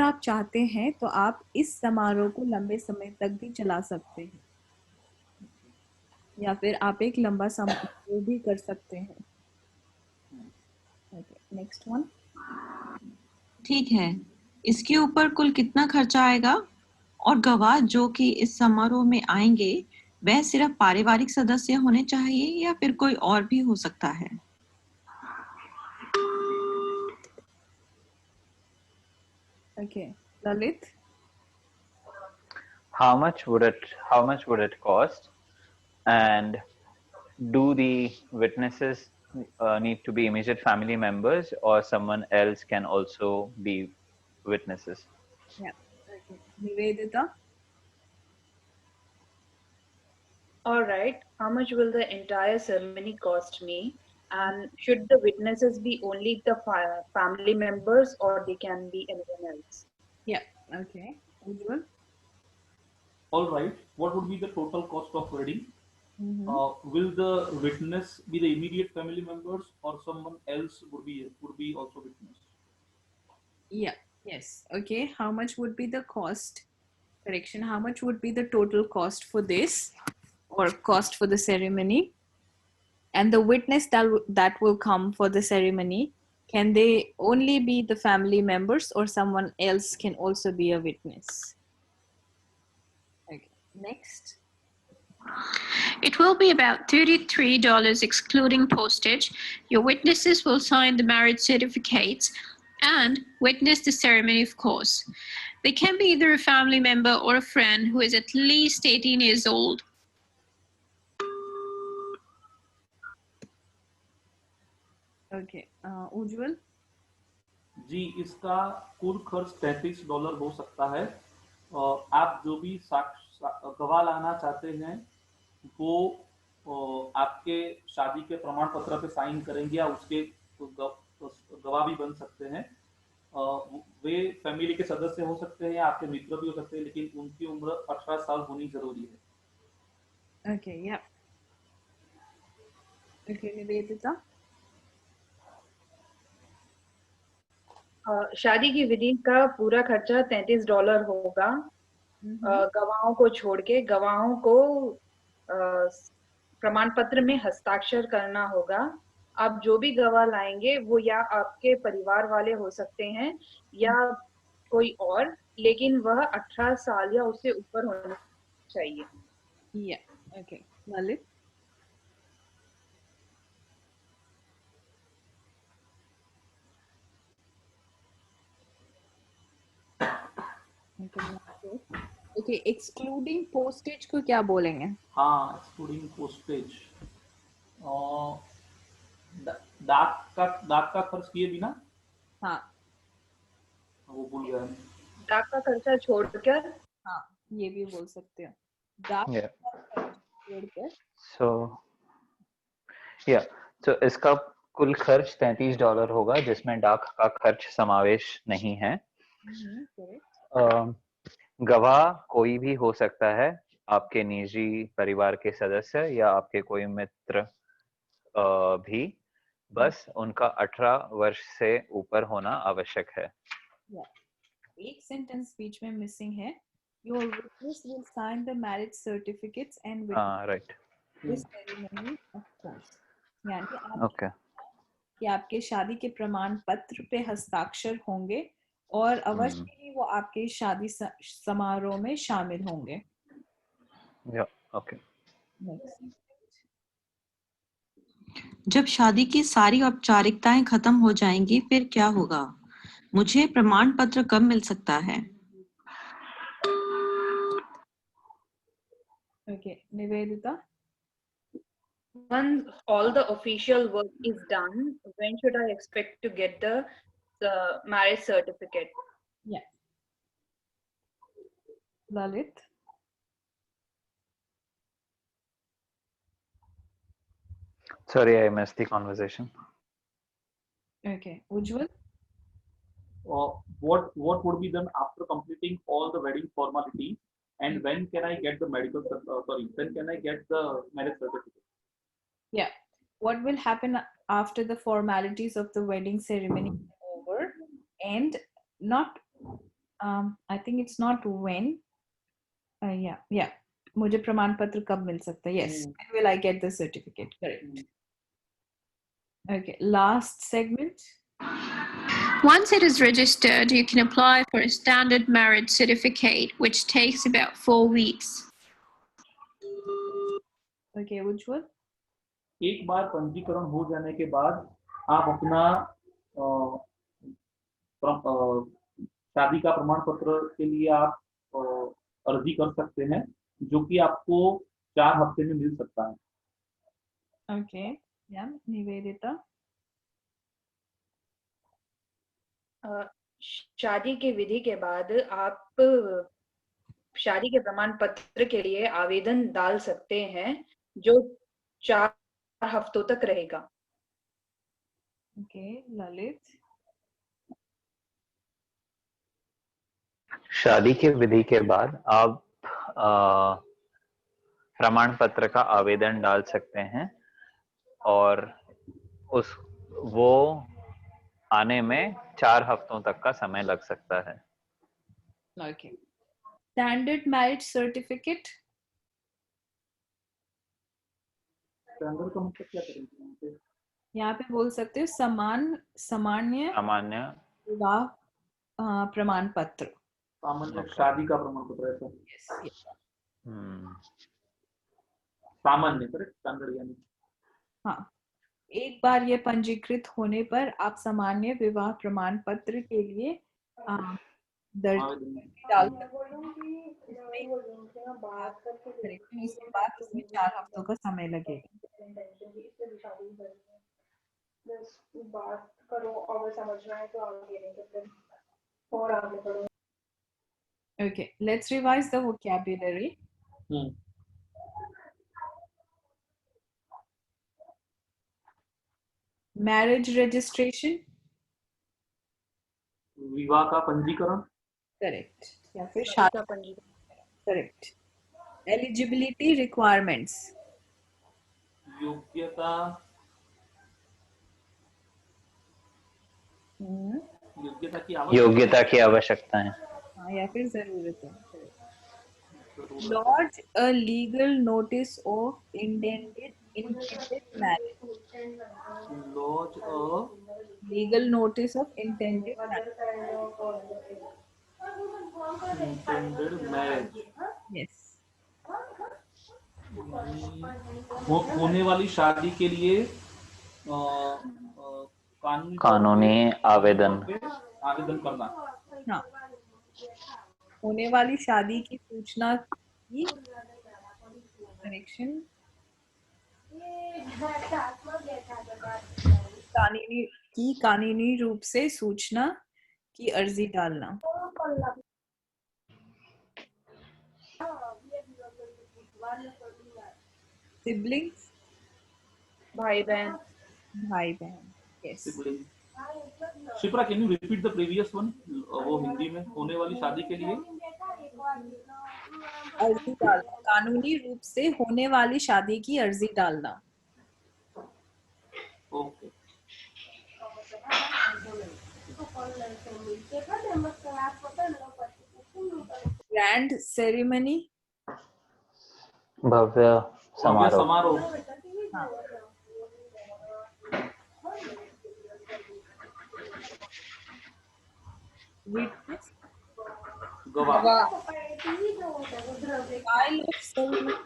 A: आप चाहते हैं तो आप इस समारोह को लंबे समय तक भी चला सकते हैं, या फिर आप एक लंबा समारोह भी कर सकते हैं। Next one.
G: ठीक है, इसके ऊपर कुल कितना खर्चा आएगा, और गवाह जो कि इस समारोह में आएंगे वह सिर्फ पारिवारिक सदस्य होने चाहिए या फिर कोई और भी हो सकता है?
A: Okay, Lalit.
D: How much would it cost, and do the witnesses need to be immediate family members, or someone else can also be witnesses?
A: Yeah. Okay. Nivedita.
C: All right, how much will the entire ceremony cost me? And should the witnesses be only the family members, or they can be anyone else?
A: Yeah. Okay. Ujjwal.
B: All right, what would be the total cost of wedding? Will the witness be the immediate family members, or someone else would be also witness?
A: Yeah. Yes. Okay. How much would be the cost? Correction. How much would be the total cost for this, or cost for the ceremony? And the witness that will come for the ceremony, can they only be the family members, or someone else can also be a witness? Okay. Next.
F: It will be about $33 excluding postage. Your witnesses will sign the marriage certificates and witness the ceremony, of course. They can be either a family member or a friend who is at least 18 years old.
A: Okay. Ujjwal.
B: जी, इसका कुल खर्च $33 हो सकता है। आप जो भी गवाह लाना चाहते हैं वो आपके शादी के प्रमाण पत्र पे साइन करेंगे या उसके गवाह भी बन सकते हैं। वे फैमिली के सदस्य हो सकते हैं या आपके मित्र भी हो सकते हैं, लेकिन उनकी उम्र 18 साल होनी जरूरी है।
A: Okay, yeah. Okay, Nivedita.
C: शादी की विधि का पूरा खर्चा $33 होगा। गवाहों को छोड़ के गवाहों को प्रमाण पत्र में हस्ताक्षर करना होगा। आप जो भी गवाह लाएंगे वो या आपके परिवार वाले हो सकते हैं या कोई और, लेकिन वह 18 साल या उससे ऊपर होना चाहिए।
A: Yeah. Okay. Lalit. Okay, excluding postage को क्या बोलेंगे?
B: हाँ, एक्सक्लूडिंग पोस्टेज, डाक का खर्च किए बिना।
A: हाँ,
B: वो भूल गया।
C: डाक का खर्चा छोड़कर।
A: हाँ, ये भी बोल सकते हो। डाक
D: Yeah.
A: का खर्च छोड़कर।
D: So इसका कुल खर्च $33 होगा, जिसमें डाक का खर्च समावेश नहीं है।
A: Correct.
D: गवाह कोई भी हो सकता है, आपके निजी परिवार के सदस्य या आपके कोई मित्र भी, बस उनका 18 वर्ष से ऊपर होना आवश्यक है।
A: एक सेंटेंस बीच में मिसिंग है। Your witness will sign the marriage certificates and
D: right,
A: witness the ceremony of course. यानी आप
D: ओके,
A: कि आपके शादी के प्रमाण पत्र पे हस्ताक्षर होंगे और अवश्य ही वो आपके शादी समारोह में शामिल होंगे।
D: ओके।
G: जब शादी की सारी औपचारिकताएं खत्म हो जाएंगी फिर क्या होगा? मुझे प्रमाण पत्र कब मिल सकता है?
A: Okay, Nivedita.
C: Once all the official work is done, when should I expect to get the marriage certificate?
A: Yeah. Lalit.
D: Sorry, I missed the conversation.
A: Okay, Ujjwal.
B: What would be done after completing all the wedding formalities, and when can I get the when can I get the marriage certificate?
A: Yeah. What will happen after the formalities of the wedding ceremony are over, and not I think it's not when. Yeah. मुझे प्रमाण पत्र कब मिल सकता है? Yes. When will I get the certificate? Correct. Okay. Last segment.
F: Once it is registered, you can apply for a standard marriage certificate, which takes about 4 weeks.
A: Okay, Ujjwal.
B: एक बार पंजीकरण हो जाने के बाद आप अपना शादी का प्रमाण पत्र के लिए आप अर्जी कर सकते हैं, जो कि आपको 4 हफ्ते में मिल सकता है।
A: Okay. Yeah, Nivedita.
C: शादी की विधि के बाद आप शादी के प्रमाण पत्र के लिए आवेदन डाल सकते हैं, जो 4 हफ्तों तक रहेगा।
A: Okay, Lalit.
D: शादी की विधि के बाद आप प्रमाण पत्र का आवेदन डाल सकते हैं और वो आने में 4 हफ्तों तक का समय लग सकता है।
A: Okay. Standard marriage certificate.
B: Standard का मतलब क्या करेंगे
A: यहाँ पे बोल सकते हो सामान्य विवाह प्रमाण पत्र।
B: सामान्य शादी का प्रमाण पत्र है।
A: Yes.
B: सामान्य करेक्ट, स्टैंडर्ड यानी। हाँ,
A: एक बार ये पंजीकृत होने पर आप सामान्य विवाह प्रमाण पत्र के लिए दर्ज डाल इसके बाद इसमें 4 हफ्तों का समय लगेगा।
E: बस बात करो और वो समझ में आए तो आगे नहीं तो फिर और आगे बढ़ो.
A: Okay, let's revise the vocabulary. Marriage registration,
B: विवाह का पंजीकरण,
A: correct. या फिर
C: शादी
A: शादी,
C: का पंजीकरण.
A: correct. Eligibility requirements,
B: योग्यता योग्यता की
D: आवश्यकता है.
A: हाँ, या फिर जरूरत है. Lodge a legal notice of intended marriage.
B: Lodge a
A: Legal notice of intended marriage.
B: Intended marriage,
A: Yes.
B: होने वाली शादी के लिए
D: कानूनी आवेदन.
B: आवेदन करना.
A: हाँ. होने वाली शादी की सूचना की कनेक्शन कानूनी रूप से सूचना की अर्जी डालना. सिबलिंग्स,
C: भाई बहन.
A: भाई बहन. Yes.
B: Shipra, can you repeat the previous one? वो हिंदी में होने वाली शादी के लिए
A: अर्जी डालना, कानूनी रूप से होने वाली शादी की अर्जी डालना.
B: ओके.
A: ग्रैंड सेरेमनी,
D: भव्य समारोह.
A: हाँ. Witness,
B: गवाह.
A: style of ceremony,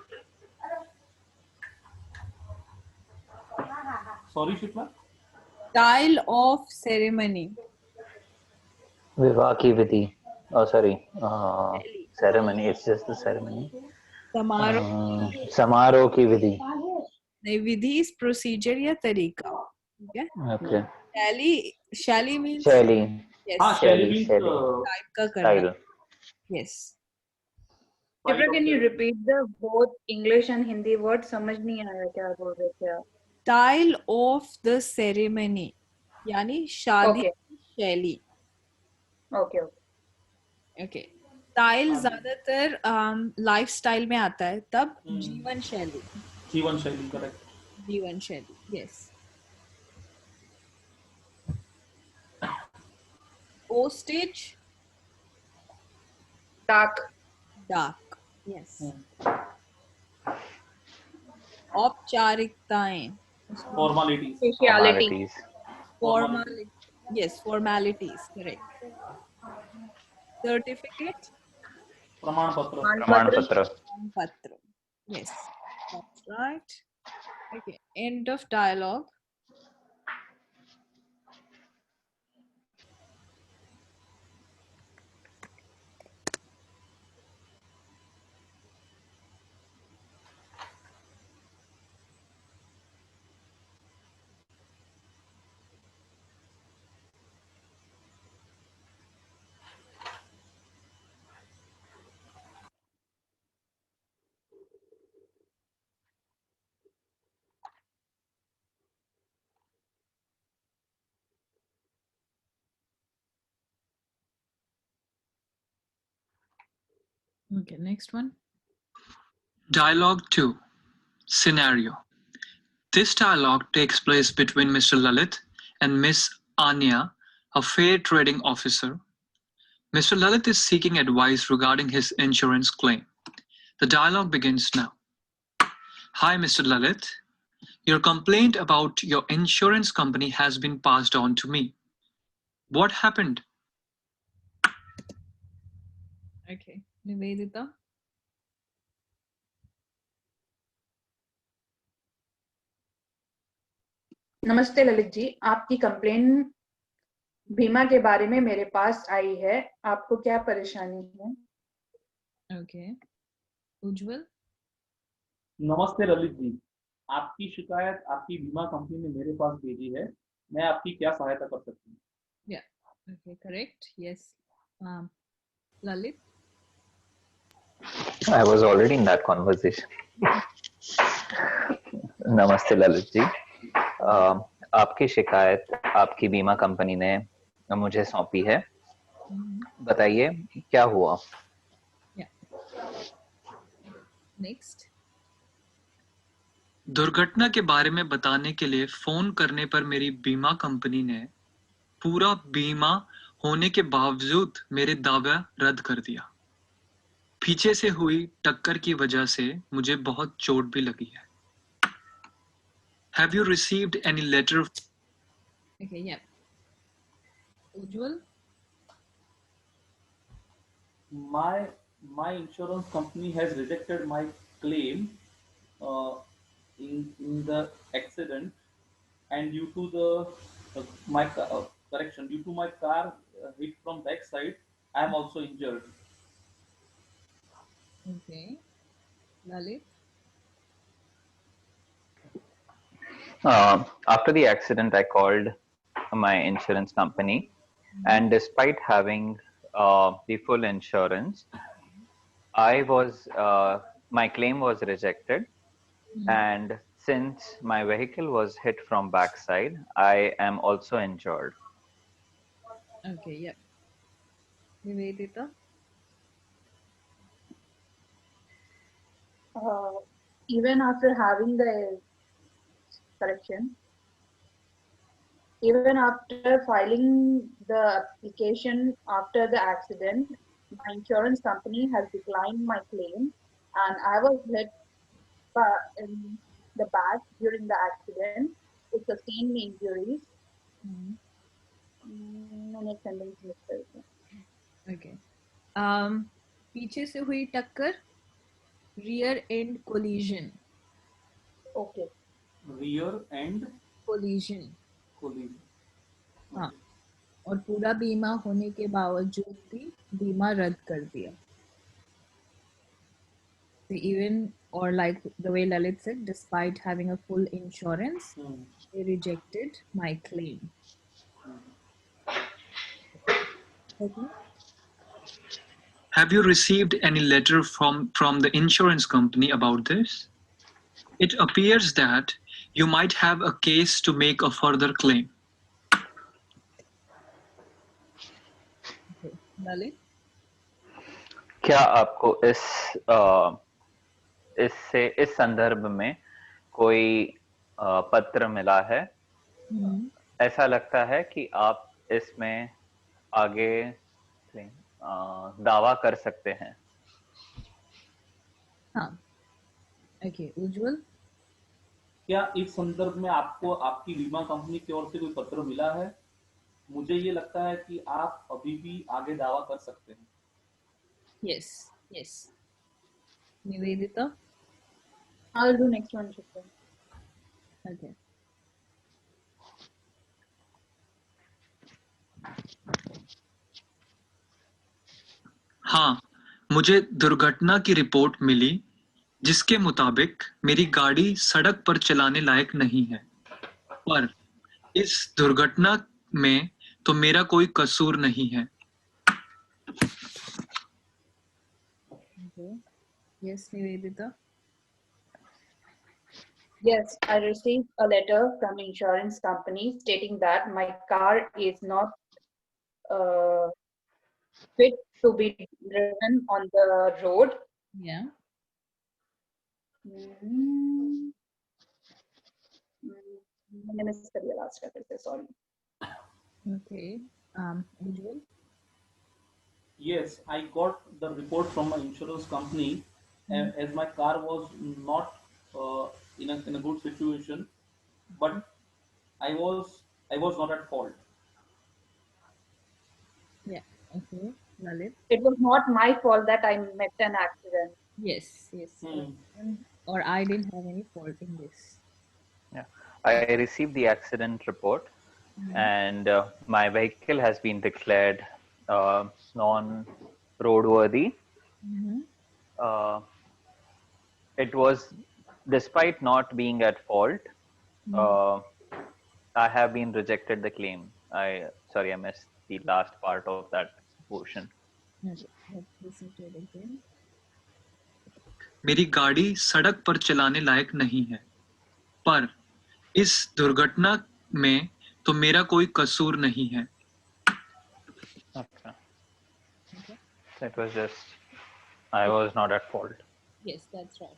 B: sorry Shipra.
A: style of ceremony,
D: विवाह की विधि. Sorry, ceremony. It's just the ceremony.
A: समारोह.
D: समारोह की विधि.
A: नहीं, विधि इज प्रोसीजर या तरीका. ठीक है.
D: ओके.
A: शैली मीन्स
D: शैली.
B: हाँ, शैली
A: टाइप का करना.
D: Style.
A: Yes.
C: Shipra, can you repeat the both English and Hindi words? समझ नहीं आया क्या बोल रहे थे आप.
A: स्टाइल ऑफ द सेरेमनी यानी शादी
C: Okay.
A: की शैली.
C: Okay.
A: ओके. स्टाइल ज्यादातर लाइफस्टाइल में आता है, तब जीवन शैली.
B: जीवन शैली, करेक्ट.
A: जीवन शैली. यस. पोस्टेज,
C: डाक.
A: डाक. यस. औपचारिकताएं,
B: formalities.
C: Speciality.
A: Formality. Yes, formalities. Correct. Certificate,
B: प्रमाण पत्र.
D: प्रमाण पत्र.
A: पत्र. Yes, that's right. Okay, end of dialogue. Okay, next one.
H: Dialogue 2. Scenario. This dialogue takes place between Mr. Lalit and Miss Anya, a fair trading officer. Mr. Lalit is seeking advice regarding his insurance claim. The dialogue begins now. Hi, Mr. Lalit. Your complaint about your insurance company has been passed on to me. What happened?
A: Okay, Nivedita.
C: नमस्ते ललित जी, आपकी complain बीमा के बारे में मेरे पास आई है. आपको क्या परेशानी है?
A: Okay. उज्जवल.
B: नमस्ते ललित जी, आपकी शिकायत आपकी बीमा कंपनी ने मेरे पास भेजी है. मैं आपकी क्या सहायता कर सकती हूँ?
A: Yeah. Okay, correct. Yes. Lalit.
D: I was already in that conversation. नमस्ते ललित जी। आपकी शिकायत आपकी बीमा कंपनी ने मुझे सौंपी है। बताइए क्या हुआ?
A: Next.
H: दुर्घटना के बारे में बताने के लिए फोन करने पर मेरी बीमा कंपनी ने पूरा बीमा होने के बावजूद मेरे दावा रद्द कर दिया। पीछे से हुई टक्कर की वजह से मुझे बहुत चोट भी लगी है। Have you received any letter?
A: Okay, yeah. Ujjwal.
B: My insurance company has rejected my claim in the accident, and due to the correction, due to my car hit from backside, I am also injured.
A: Okay. Lalit.
D: After the accident, I called my insurance company, and despite having the full insurance, my claim was rejected, and since my vehicle was hit from backside, I am also injured.
A: Okay, yeah. Nivedita.
C: Even after having the correction, even after filing the application after the accident, my insurance company has declined my claim, and I was hit in the back during the accident. It sustained me injuries. Next sentence, Mr.
A: Okay. पीछे से हुई टक्कर, rear end collision.
C: Okay.
B: Rear end
A: Collision.
B: collision.
A: हाँ, और पूरा बीमा होने के बावजूद भी बीमा रद्द कर दिया. So even, or like the way Lalit said, despite having a full insurance, they rejected my claim. Okay.
H: Have you received any letter from the insurance company about this? It appears that you might have a case to make a further claim.
A: Okay. Lalit.
D: क्या आपको इस संदर्भ में कोई पत्र मिला है? ऐसा लगता है कि आप इसमें आगे दावा कर सकते हैं।
A: हाँ. Okay. उज्जवल.
B: क्या इस संदर्भ में आपको आपकी बीमा कंपनी की ओर से कोई पत्र मिला है? मुझे ये लगता है कि आप अभी भी आगे दावा कर सकते हैं।
A: Yes. Yes. Nivedita.
C: I'll do next one, Shukla.
A: Okay.
H: हाँ, मुझे दुर्घटना की रिपोर्ट मिली जिसके मुताबिक मेरी गाड़ी सड़क पर चलाने लायक नहीं है, पर इस दुर्घटना में तो मेरा कोई कसूर नहीं है।
A: Okay. Yes, Nivedita.
C: Yes, I received a letter from insurance company stating that my car is not fit to be driven on the road.
A: Yeah.
C: मैंने मिस कर दिया लास्ट का, sorry.
A: Okay. Ujjwal.
B: Yes, I got the report from my insurance company as my car was not in a good situation, but I was not at fault.
A: Yeah. Okay. Lalit.
C: It was not my fault that I met an accident.
A: Yes. Yes. Or I didn't have any fault in this.
D: Yeah, I received the accident report, and my vehicle has been declared non-roadworthy. It was, despite not being at fault, I have been rejected the claim. I missed the last part of that portion.
A: Okay, let's listen to it again.
H: मेरी गाड़ी सड़क पर चलाने लायक नहीं है, पर इस दुर्घटना में तो मेरा कोई कसूर नहीं है.
D: Okay. So it was just, I was not at fault.
A: Yes, that's right.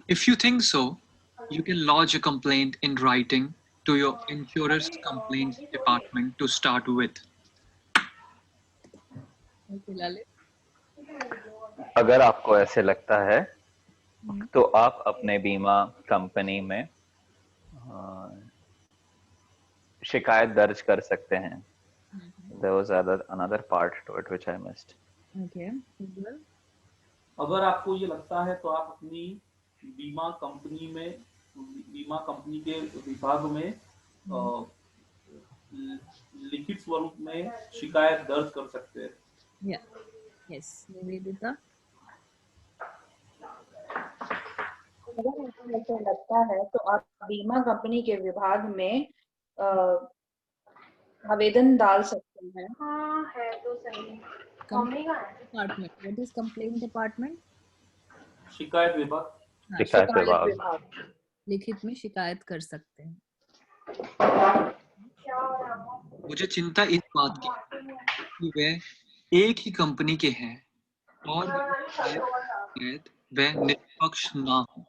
H: If you think so, you can lodge a complaint in writing to your insurer's complaints department to start with.
A: Okay, Lalit.
D: अगर आपको ऐसे लगता है तो आप अपने बीमा company में शिकायत दर्ज कर सकते हैं. There was another part to it which I missed.
A: Okay, Ujjwal.
B: अगर आपको ये लगता है तो आप अपनी बीमा कंपनी के विभाग में लिखित स्वरूप में शिकायत दर्ज कर सकते हैं.
A: Yeah. Yes, Nivedita.
C: अगर आपको ऐसा लगता है तो आप बीमा कंपनी के विभाग में आवेदन डाल सकते हैं.
E: हाँ है तो सही. कंपनी का है.
A: Department. What is complaint department?
B: शिकायत विभाग.
A: हाँ,
D: शिकायत विभाग.
A: लिखित में शिकायत कर सकते हैं.
H: मुझे चिंता इस बात की कि वे एक ही कंपनी के हैं और शायद वे निष्पक्ष ना हो.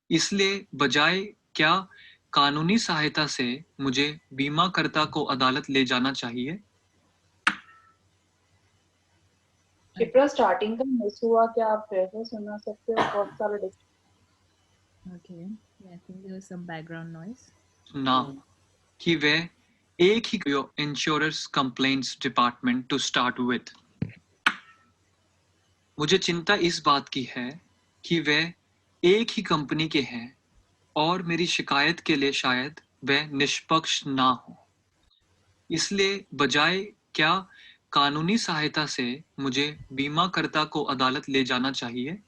H: इसलिए बजाय क्या कानूनी सहायता से मुझे बीमाकर्ता को अदालत ले जाना चाहिए?
C: कृपया स्टार्टिंग का मिस हुआ, क्या आप फिर से सुना सकते हो? बहुत सारे
A: Okay, yeah, I think there was some background noise.
H: ना कि वे एक ही insurance complaints department to start with. मुझे चिंता इस बात की है कि वे एक ही कंपनी के हैं और मेरी शिकायत के लिए शायद वे निष्पक्ष ना हो. इसलिए बजाय क्या कानूनी सहायता से मुझे बीमाकर्ता को अदालत ले जाना चाहिए?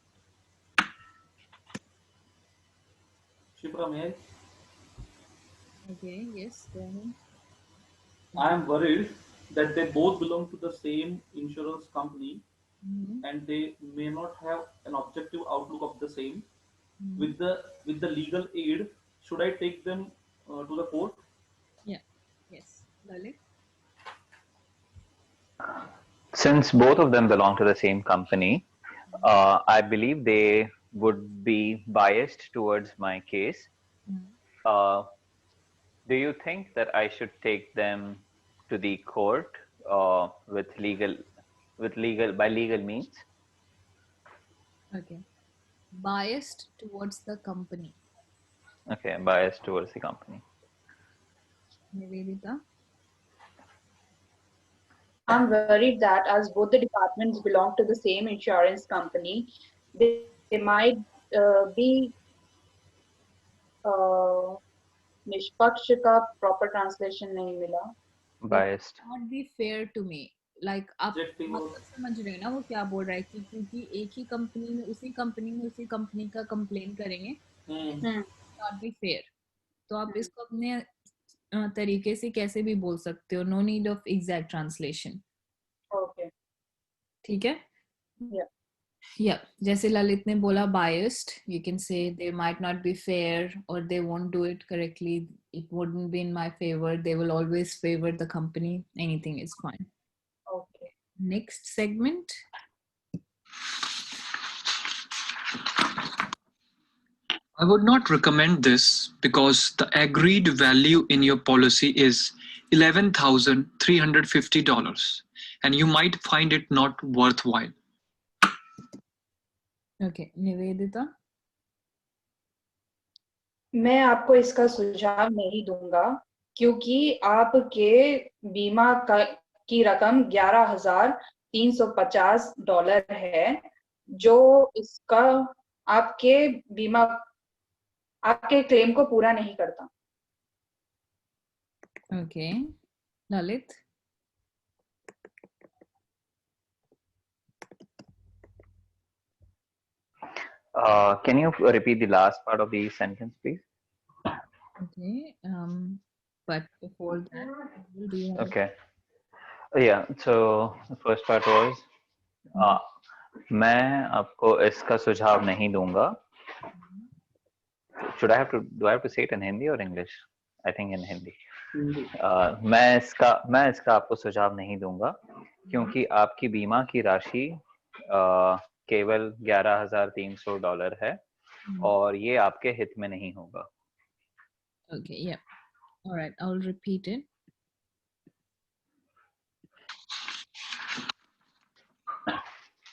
B: Shipra, may I?
A: Okay, yes, go ahead.
B: I am worried that they both belong to the same insurance company and they may not have an objective outlook of the same. With the legal aid, should I take them to the court?
A: Yeah, yes, Lalit.
D: Since both of them belong to the same company, I believe they would be biased towards my case. Do you think that I should take them to the court by legal means?
A: Okay, biased towards the company.
D: Okay, biased towards the company.
A: Nivedita.
C: I'm worried that as both the departments belong to the same insurance company, they might be निष्पक्ष का proper translation नहीं मिला.
D: Biased.
A: Not be fair to me. Like आप मतलब समझ रहे हो ना वो क्या बोल रहा है कि क्योंकि एक ही कंपनी में उसी कंपनी का कंप्लेन करेंगे. Not be fair. तो आप इसको अपने तरीके से कैसे भी बोल सकते हो. No need of exact translation.
C: Okay.
A: ठीक है?
C: Yeah.
A: Yeah, जैसे ललित ने बोला biased, you can say they might not be fair or they won't do it correctly. It wouldn't be in my favor. They will always favor the company. Anything is fine.
C: Okay.
A: Next segment.
H: I would not recommend this because the agreed value in your policy is $11,350 and you might find it not worthwhile.
A: Okay, Nivedita.
C: मैं आपको इसका सुझाव नहीं दूंगा क्योंकि आपके बीमा की रकम $11,350 है, जो इसका आपके क्लेम को पूरा नहीं करता.
A: Okay, Lalit.
D: Can you repeat the last part of the sentence, please?
A: Okay. But before that, do you want
D: Okay. Yeah. So the first part was, मैं आपको इसका सुझाव नहीं दूंगा. Do I have to say it in Hindi or English? I think in Hindi. मैं इसका आपको सुझाव नहीं दूंगा क्योंकि आपकी बीमा की राशि केवल $11,300 है और ये आपके हित में नहीं होगा.
A: Okay, yeah. All right, I'll repeat it.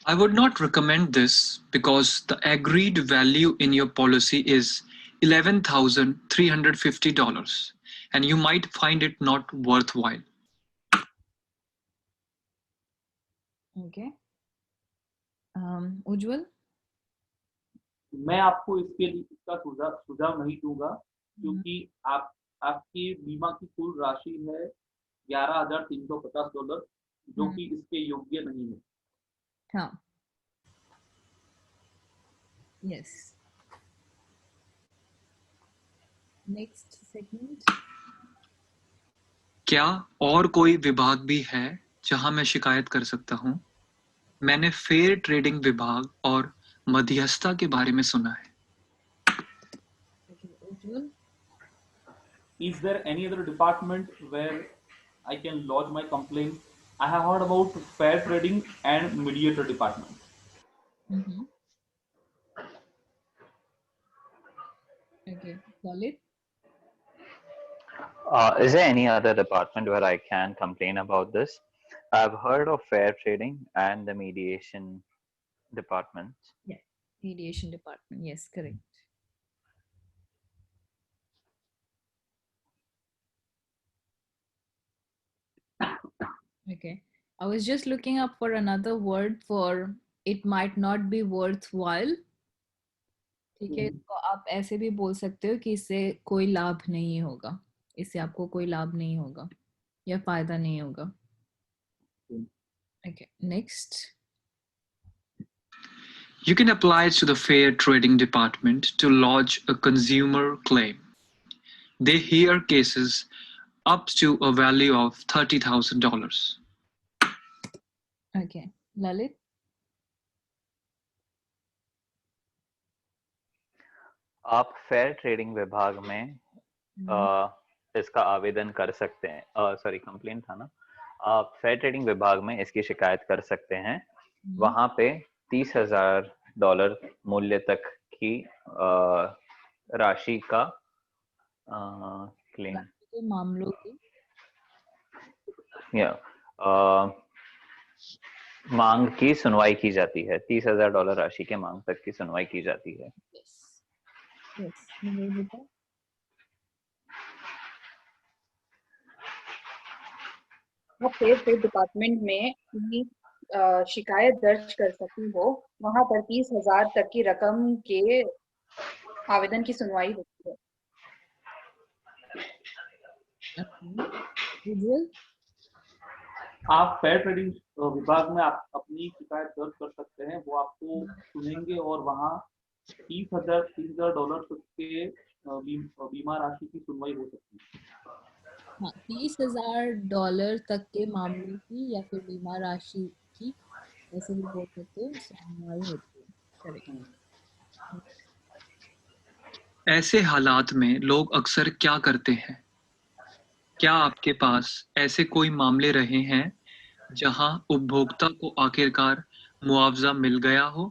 H: I would not recommend this because the agreed value in your policy is $11,350 and you might find it not worthwhile.
A: Okay. Ujjwal?
B: मैं आपको इसका सुझाव नहीं दूंगा क्योंकि आपकी बीमा की कुल राशि है $11,350 जो कि इसके योग्य नहीं है.
A: हाँ. Yes. Next segment.
H: क्या और कोई विभाग भी है जहां मैं शिकायत कर सकता हूं? मैंने फेयर ट्रेडिंग विभाग और मध्यस्थता के बारे में सुना है.
B: Is there any other department where I can lodge my complaint? I have heard about fair trading and mediator department.
A: Okay, Lalit?
D: Is there any other department where I can complain about this? I've heard of fair trading and the mediation department.
A: Yeah, mediation department. Yes, correct. Okay. I was just looking up for another word for it might not be worthwhile. ठीक है, इसको आप ऐसे भी बोल सकते हो कि इससे कोई लाभ नहीं होगा, इससे आपको कोई लाभ नहीं होगा या फायदा नहीं होगा. Okay, next.
H: You can apply to the Fair Trading Department to lodge a consumer claim. They hear cases up to a value of $30,000.
A: Okay, Lalit?
D: आप फेयर ट्रेडिंग विभाग में इसका आवेदन कर सकते हैं. सॉरी, कंप्लेन था ना. आप फेयर ट्रेडिंग विभाग में इसकी शिकायत कर सकते हैं. वहां पे $30,000 मूल्य तक की राशि का क्लेम
A: मामलों की
D: मांग की सुनवाई की जाती है. $30,000 राशि के मांग तक की सुनवाई की जाती है.
A: Yes, Nivedita?
C: आप फेयर ट्रेड डिपार्टमेंट में अपनी शिकायत दर्ज कर सकती हो. वहां पर 30,000 तक की रकम के आवेदन की सुनवाई होती है.
B: आप फेयर ट्रेडिंग विभाग में आप अपनी शिकायत दर्ज कर सकते हैं. वो आपको सुनेंगे और वहाँ $30,000 तक के बीमा राशि की सुनवाई हो सकती है.
A: हाँ, $30,000 तक के मामलों की या फिर बीमा राशि की, ऐसे भी बोल सकते हो, सुनवाई होती है. करेक्ट.
H: ऐसे हालात में लोग अक्सर क्या करते हैं? क्या आपके पास ऐसे कोई मामले रहे हैं जहां उपभोक्ता को आखिरकार मुआवजा मिल गया हो?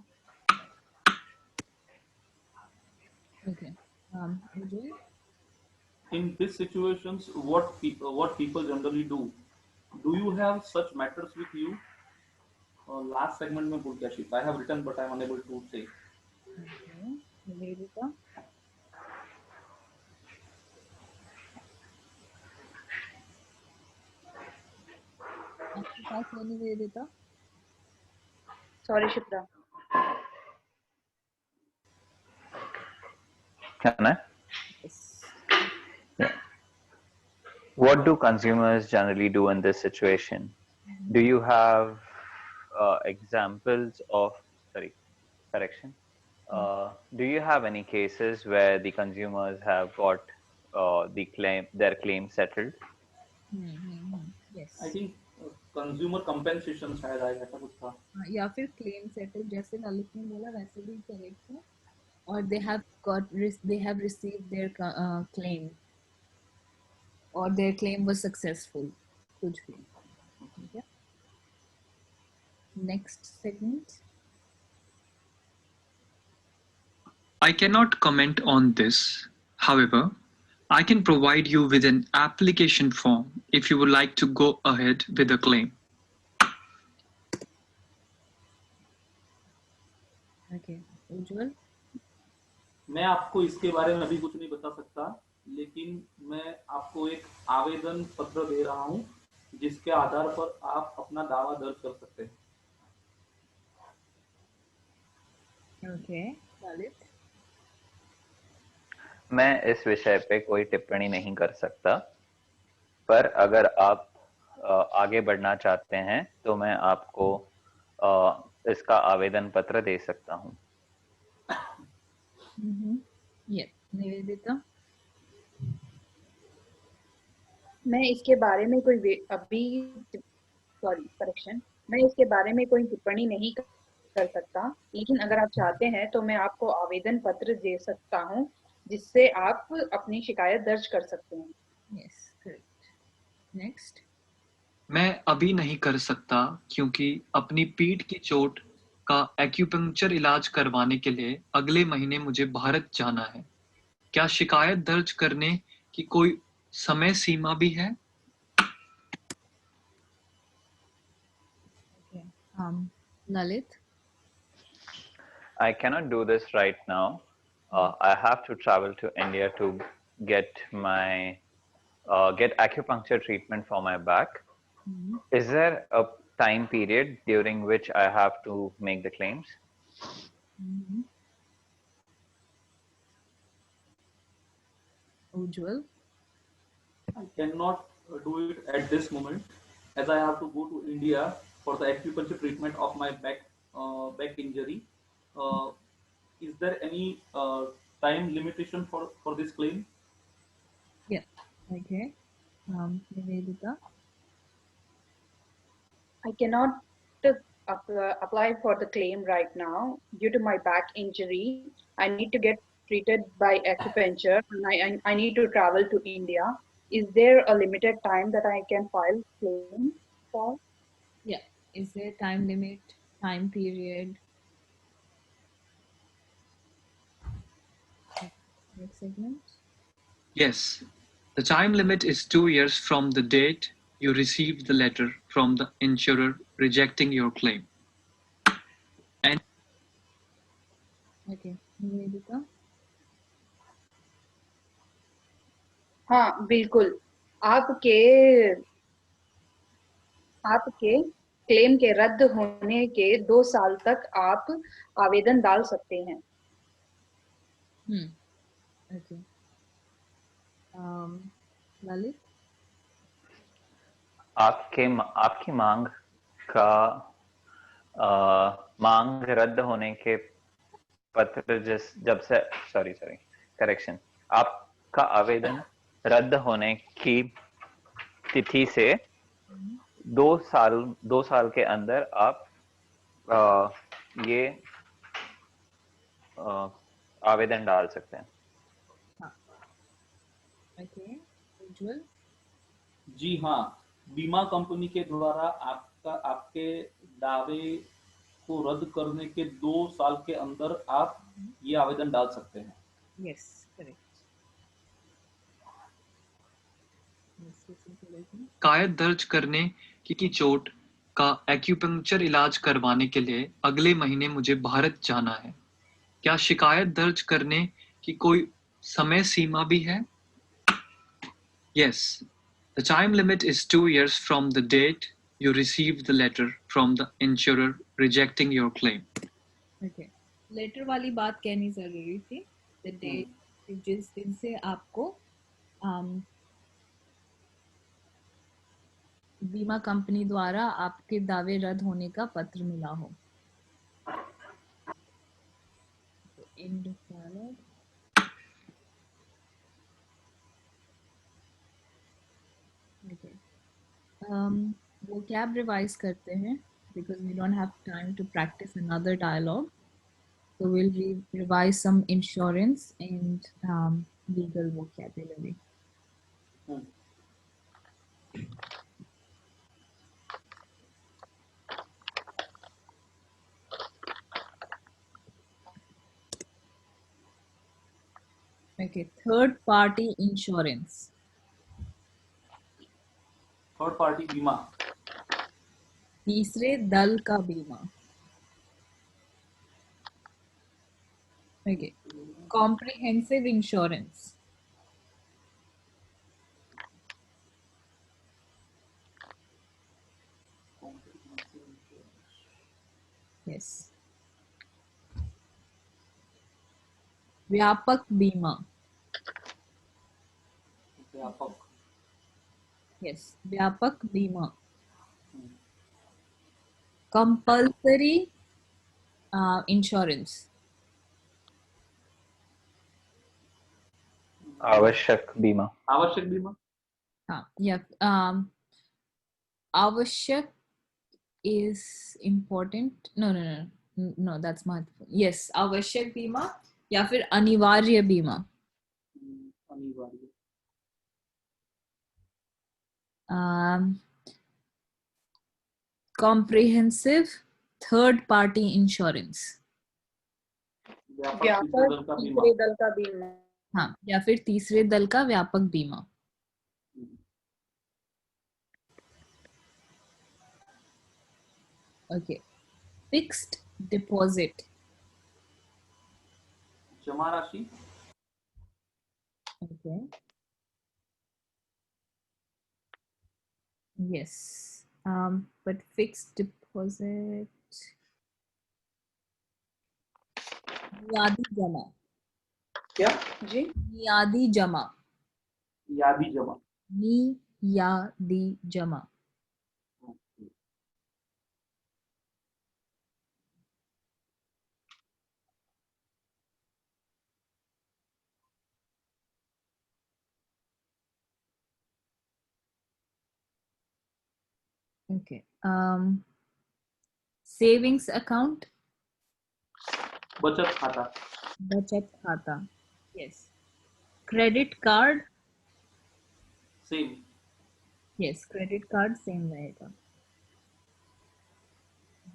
A: Okay. Vijay?
B: In these situations, what people generally do? Do you have such matters with you? Last segment में बोल क्या shift? I have written but I am unable to say.
A: Okay. Nivedita? आपके पास है Nivedita?
C: Sorry, Shipra.
D: Can I?
A: Yes.
D: Yeah. What do consumers generally do in this situation? Do you have examples of, Do you have any cases where the consumers have got their claim settled?
A: Yes.
B: I think consumer compensation शायद आएगा, ऐसा कुछ था।
A: या फिर claim settle, जैसे ललित ने बोला वैसे भी करेक्ट है। और they have received their claim or their claim was successful, कुछ भी। ठीक है। Next segment.
H: I cannot comment on this. However, I can provide you with an application form if you would like to go ahead with the claim.
A: Okay. Ujjwal?
B: मैं आपको इसके बारे में अभी कुछ नहीं बता सकता, लेकिन मैं आपको एक आवेदन पत्र दे रहा हूं जिसके आधार पर आप अपना दावा दर्ज कर सकते हैं।
A: Okay. ललित?
D: मैं इस विषय पे कोई टिप्पणी नहीं कर सकता, पर अगर आप आगे बढ़ना चाहते हैं तो मैं आपको इसका आवेदन पत्र दे सकता हूं।
A: Yeah. निवेदिता?
C: मैं इसके बारे में मैं इसके बारे में कोई टिप्पणी नहीं कर सकता, लेकिन अगर आप चाहते हैं तो मैं आपको आवेदन पत्र दे सकता हूं जिससे आप अपनी शिकायत दर्ज कर सकते हैं।
A: Yes, correct. Next.
H: मैं अभी नहीं कर सकता क्योंकि अपनी पीठ की चोट का एक्यूपंक्चर इलाज करवाने के लिए अगले महीने मुझे भारत जाना है। क्या शिकायत दर्ज करने की कोई समय सीमा भी है?
A: Okay. Lalit?
D: I cannot do this right now. I have to travel to India to get get acupuncture treatment for my back. Is there a time period during which I have to make the claims?
A: Ujjwal?
B: I cannot do it at this moment as I have to go to India for the acupuncture treatment of my back injury. Is there any time limitation for this claim?
A: Yeah. Okay. Nivedita?
C: I cannot apply for the claim right now due to my back injury. I need to get treated by acupuncture and I need to travel to India. Is there a limited time that I can file claim for?
A: Yeah. Is there time limit, time period? Next segment.
H: Yes. The time limit is 2 years from the date you received the letter from the insurer rejecting your claim. And
A: Okay. Nivedita?
C: हाँ बिल्कुल, आपके claim के रद्द होने के 2 साल तक आप आवेदन डाल सकते हैं।
A: Okay. Lalit?
D: आपकी मांग रद्द होने के पत्र आपका आवेदन रद्द होने की तिथि से 2 साल के अंदर आप ये आवेदन डाल सकते हैं।
A: Okay. Ujjwal?
B: जी हाँ, बीमा कंपनी के द्वारा आपके दावे को रद्द करने के 2 साल के अंदर आप ये आवेदन डाल सकते हैं।
A: Yes, correct.
H: शिकायत दर्ज करने की चोट का एक्यूपंक्चर इलाज करवाने के लिए अगले महीने मुझे भारत जाना है। क्या शिकायत दर्ज करने की कोई समय सीमा भी है? Yes. The time limit is 2 years from the date you received the letter from the insurer rejecting your claim.
A: Okay. Letter वाली बात कहनी जरूरी थी। The date जिस दिन से आपको बीमा कंपनी द्वारा आपके दावे रद्द होने का पत्र मिला हो। End of dialogue. Okay. Vocab revise करते हैं because we don't have time to practice another dialogue. So we'll revise some insurance and legal vocabulary. Okay, third party insurance.
B: Third party बीमा,
A: तीसरे दल का बीमा. Okay, comprehensive insurance. Yes. व्यापक बीमा.
B: व्यापक,
A: Yes, व्यापक बीमा. Compulsory insurance.
D: आवश्यक बीमा.
B: आवश्यक बीमा,
A: हाँ, yeah. आवश्यक is important. No, that's महत्वपूर्ण. Yes, आवश्यक बीमा या फिर अनिवार्य बीमा.
B: अनिवार्य,
A: Comprehensive third party insurance.
B: व्यापक तीसरे दल का बीमा,
C: तीसरे दल का बीमा.
A: हाँ, या फिर तीसरे दल का व्यापक बीमा. Okay, fixed deposit.
B: जमा राशि,
A: Okay. Yes. But fixed deposit. मियादी जमा.
B: क्या?
C: जी,
A: मियादी जमा.
B: यादी जमा,
A: मियादी जमा. Okay. Savings account.
B: बचत खाता,
A: बचत खाता. Yes. Credit card.
B: Same,
A: Yes, credit card same रहेगा.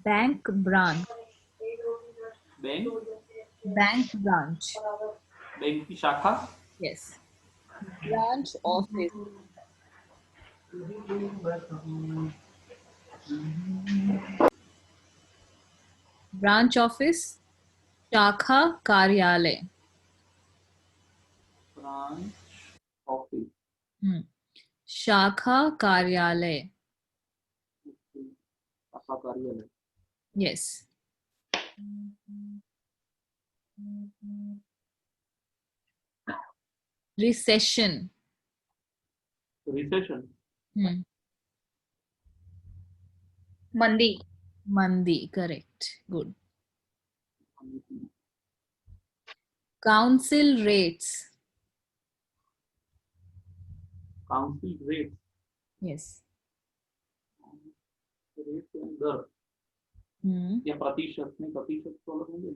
A: Bank branch.
B: Bank,
A: Bank branch.
B: Bank की शाखा,
A: Yes. Branch office. Branch office. शाखा कार्यालय.
B: ब्रांच ऑफिस,
A: शाखा कार्यालय.
B: शाखा कार्यालय,
A: Yes. Recession.
B: रिसेशन,
C: मंदी.
A: Mandi. Correct. Good. Council rates.
B: Council rate,
A: Yes.
B: Rate दर या प्रतिशत, नहीं प्रतिशत तो अलग होंगे.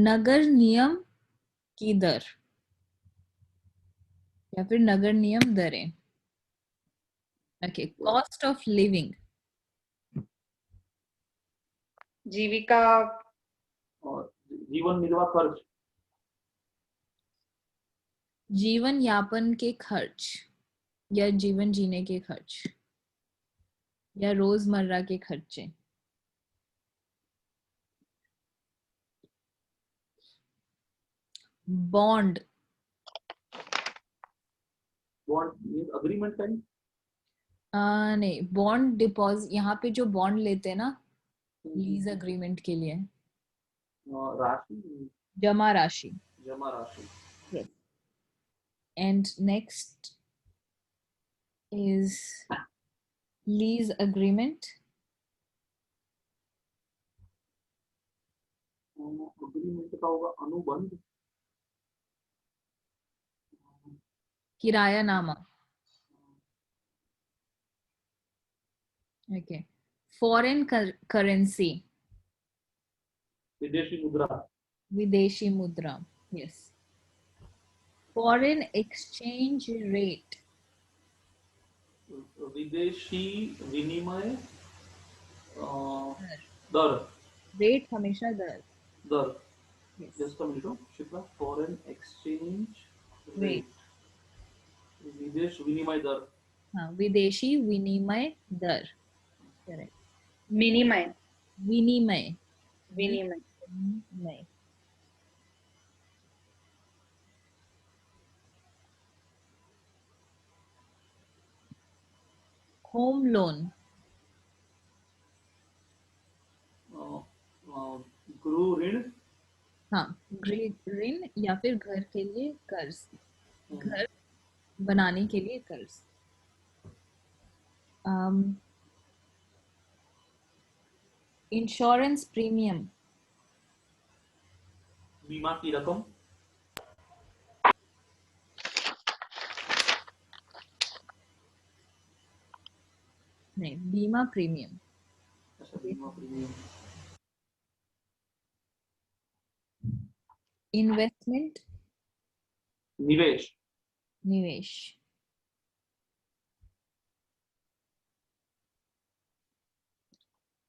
A: नगर नियम की दर या फिर नगर नियम दरें. Okay. Cost of living.
C: जीविका.
B: और जीवन निर्वाह खर्च,
A: जीवन यापन के खर्च या जीवन जीने के खर्च या रोजमर्रा के खर्चे. बॉन्ड.
B: बॉन्ड अग्रीमेंट का नहीं,
A: नहीं, बॉन्ड डिपॉजिट. यहाँ पे जो बॉन्ड लेते हैं ना लीज अग्रीमेंट के लिए,
B: राशि,
A: जमा राशि.
B: जमा राशि,
A: Yes. And next is lease agreement.
B: Agreement का होगा अनुबंध,
A: किरायानामा. Okay. Foreign currency.
B: विदेशी मुद्रा,
A: Videshi mudra. Yes. Foreign exchange rate.
B: विदेशी विनिमय दर,
A: Rate हमेशा दर.
B: दर.
A: Yes.
B: Just a minute, Shipra. Foreign exchange
A: Rate.
B: Rate, विदेश विनिमय दर.
A: हाँ, विदेशी विनिमय दर. Correct.
C: विनिमय
A: विनिमय.
C: विनिमय
A: विनिमय. Home loan.
B: गृह ऋण,
A: हाँ, गृह ऋण या फिर घर के लिए कर्ज. घर बनाने के लिए कर्ज. Insurance premium.
B: बीमा की रकम,
A: नहीं, बीमा प्रीमियम.
B: अच्छा बीमा प्रीमियम.
A: इन्वेस्टमेंट.
B: निवेश,
A: निवेश.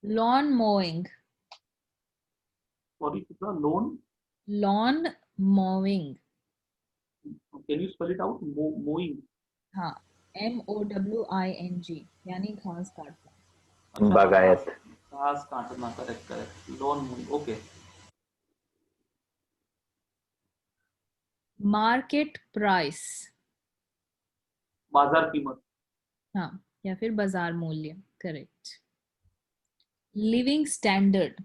A: Lawn moving.
B: Sorry Shipra, loan.
A: Lawn moving.
B: Can you spell it out? Moving.
A: हाँ, MOWING यानी घास काटना.
D: बागायत.
B: घास काटना, correct correct. Loan moving, okay.
A: Market price.
B: बाजार कीमत,
A: हाँ, या फिर बाजार मूल्य. करेक्ट. Living standard.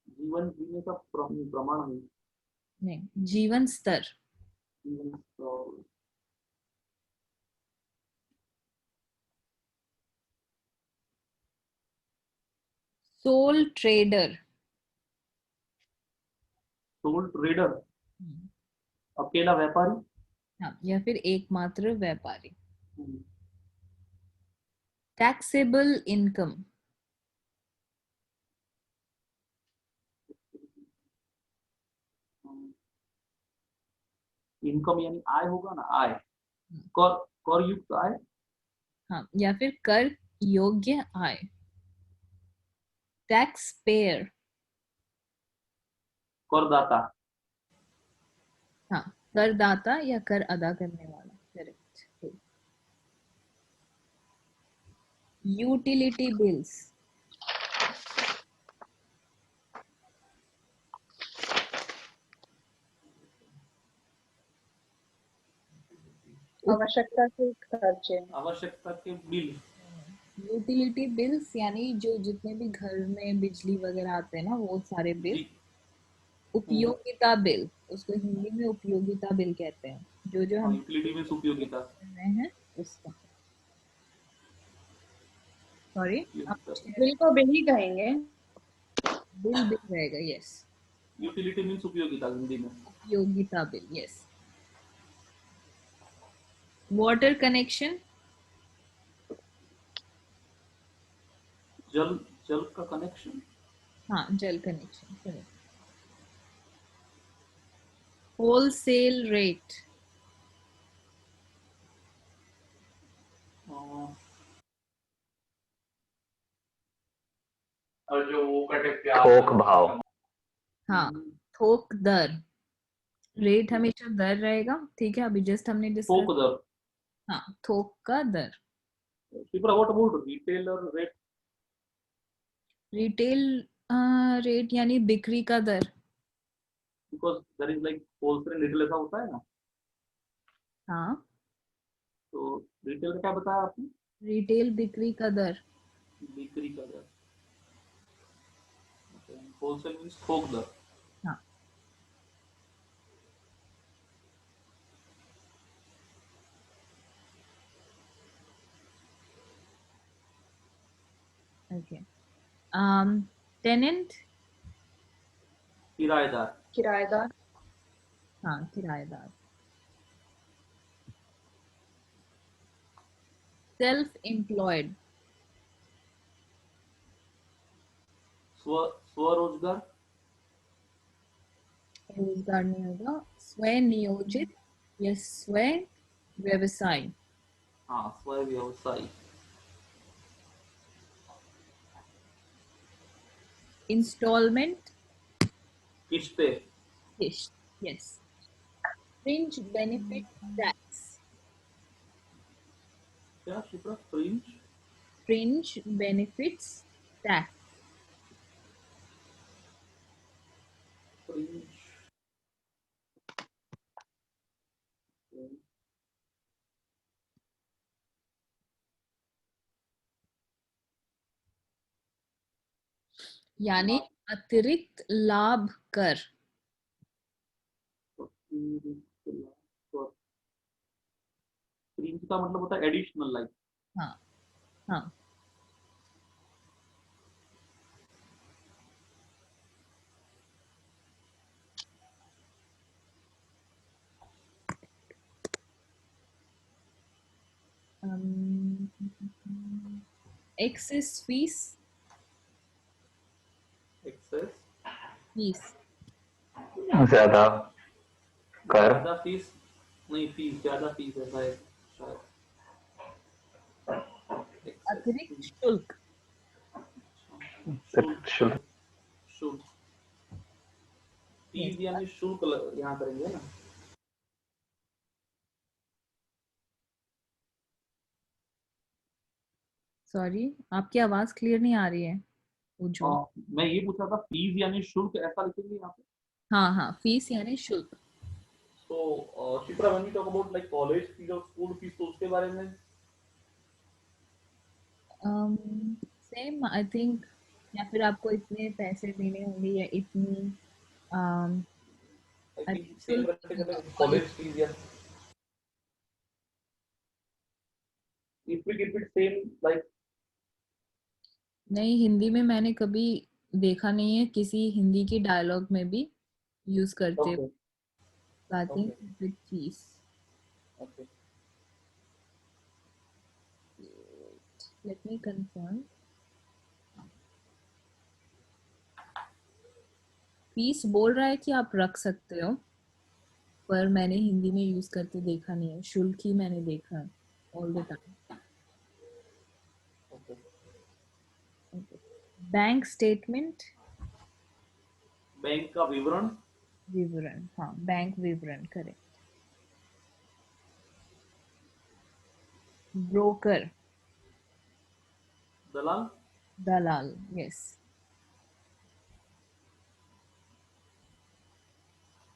B: जीवन जीने का प्रमाण है.
A: नहीं, जीवन स्तर.
B: जीवन स्तर.
A: Soul trader.
B: सोल ट्रेडर, अकेला व्यापारी.
A: हाँ, या फिर एकमात्र व्यापारी. Taxable income.
B: इनकम यानी आय होगा ना, आय. कर, कर युक्त आय.
A: हाँ, या फिर कर योग्य आय. Tax payer.
B: करदाता.
A: हाँ, करदाता या कर अदा करने वाला. करेक्ट. Utility bills.
C: आवश्यकता के खर्चे
B: आवश्यकता के बिल.
A: यूटिलिटी बिल्स यानी जो जितने भी घर में बिजली वगैरह आते हैं ना, वो सारे बिल.
B: जी.
A: उपयोगिता बिल, उसको हिंदी में उपयोगिता बिल कहते हैं. जो जो हम
B: यूटिलिटी मींस उपयोगिता.
A: कर रहे हैं उसका. सॉरी,
C: बिल को बिल ही कहेंगे.
A: बिल बिल रहेगा. यस,
B: यूटिलिटी मींस उपयोगिता हिंदी में.
A: उपयोगिता बिल. यस. Water connection.
B: जल, जल का कनेक्शन.
A: हाँ, जल कनेक्शन. करेक्ट. Wholesale rate.
B: और जो वो कटे
D: थोक भाव.
A: हाँ, थोक दर. रेट हमेशा दर रहेगा. ठीक है, अभी जस्ट हमने
B: थोक
A: डिस्कस.
B: दर.
A: हाँ, थोक का दर.
B: Shipra, what about retailer rate?
A: Retail rate यानी बिक्री का दर.
B: Because there is like wholesale retail, ऐसा होता है ना.
A: हाँ,
B: तो रिटेल का क्या बताया आपने?
A: रिटेल बिक्री का दर.
B: बिक्री का दर. होलसेल मींस थोक दर.
A: हाँ. Okay. Tenant.
B: किराएदार.
C: किराएदार.
A: हाँ, किराएदार. Self-employed.
B: स्वरोजगार.
A: रोजगार नहीं होगा. स्वनियोजित या स्व व्यवसाय.
B: हाँ, स्वयं व्यवसायी.
A: Installment.
B: किस्ते.
A: Yes. Fringe benefit tax.
B: क्या Shipra? Fringe.
A: Fringe benefits tax.
B: Fringe.
A: यानी अतिरिक्त लाभ कर.
B: फ्रिंज का मतलब होता है एडिशनल, लाइक.
A: हाँ हाँ. Excess fees.
B: एक्सेस.
A: Fees.
D: ज्यादा कर.
B: ज्यादा फीस नहीं, फीस ज्यादा फीस है शायद.
A: अतिरिक्त शुल्क.
B: शुल्क. शुल्क. फीस यानी शुल्क यहाँ करेंगे ना.
A: सॉरी, आपकी आवाज क्लियर नहीं आ रही है.
B: मैं ये पूछ रहा था, फीस यानी शुल्क ऐसा लिखेंगे यहाँ पे.
A: हाँ हाँ, फीस यानी शुल्क.
B: तो Shipra, when we talk about like college fees और स्कूल फीस, तो उसके बारे में
A: सेम आई थिंक. या फिर आपको इतने पैसे देने होंगे या इतनी
B: आई थिंक सेम रखेंगे कॉलेज फीस या if we keep it same like.
A: नहीं, हिंदी में मैंने कभी देखा नहीं है किसी हिंदी की डायलॉग में भी यूज करते.
B: Okay.
A: I think with fees.
B: Okay.
A: Let me confirm. Fees बोल रहा है कि आप रख सकते हो, पर मैंने हिंदी में यूज करते देखा नहीं है. शुल्क ही मैंने देखा है all the time.
B: Okay.
A: Bank statement.
B: Bank का विवरण.
A: विवरण. हाँ, बैंक विवरण. करेक्ट. ब्रोकर.
B: दलाल.
A: दलाल. यस.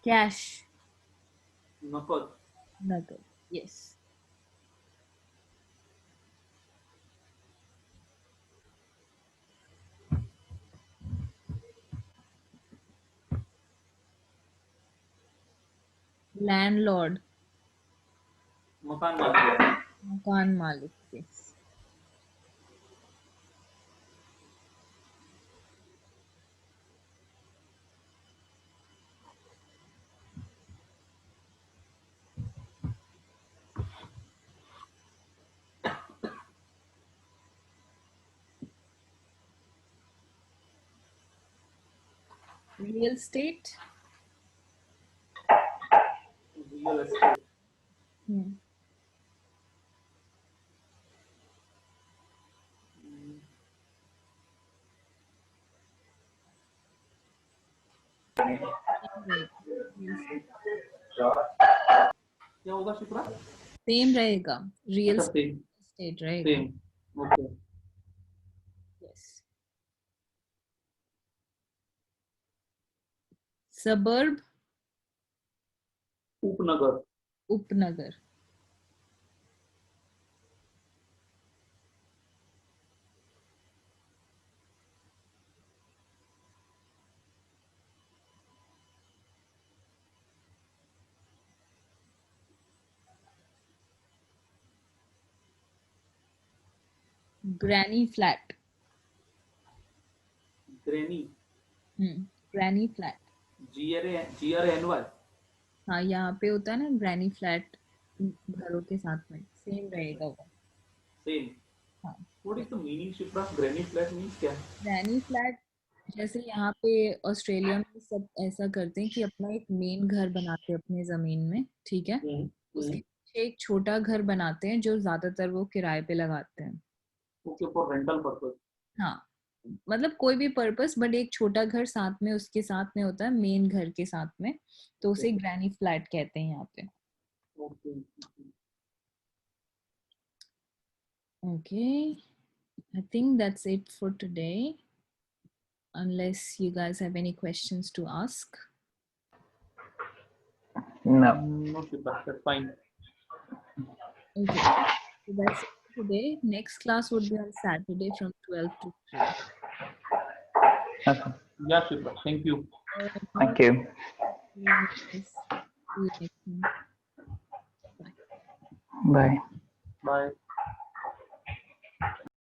A: कैश.
B: नकद.
A: नकद. यस. लैंडलॉर्ड.
B: मकान मालिक.
A: मकान मालिक. Yes. Real estate.
B: Real estate. क्या होगा शिप्रा?
A: सेम रहेगा. रियल
B: अच्छा, सेम.
A: एस्टेट रहेगा.
B: सेम. ओके.
A: यस. सबर्ब.
B: उपनगर.
A: उपनगर. Granny flat.
B: Granny,
A: granny flat.
B: GRANY।
A: हाँ, यहाँ पे होता है ना ग्रैनी फ्लैट घरों के साथ में, सेम रहेगा वो।
B: सेम।
A: हाँ,
B: what is the meaning Shipra? Granny flat means क्या?
A: ग्रैनी फ्लैट जैसे यहाँ पे ऑस्ट्रेलिया में सब ऐसा करते हैं कि अपना एक मेन घर बनाते हैं अपने जमीन में, ठीक है, उसके पीछे एक छोटा घर बनाते हैं जो ज्यादातर वो किराए पे लगाते हैं।
B: Okay, for rental purpose.
A: हाँ, मतलब कोई भी पर्पस, बट एक छोटा घर साथ में उसके साथ में होता है मेन घर के साथ में, तो उसे ग्रैनी फ्लैट कहते हैं यहाँ पे।
B: Okay.
A: Okay, I think that's it for today, unless you guys have any questions to ask.
D: No.
B: No, Shiप्रा, that's fine.
A: Okay, so that's it for today. Next class would be on Saturday from 12 to 3.
D: Okay.
B: Yeah, Shiप्ra, thank you.
D: Thank you.
A: See you next time. Bye.
D: Bye.
B: Bye.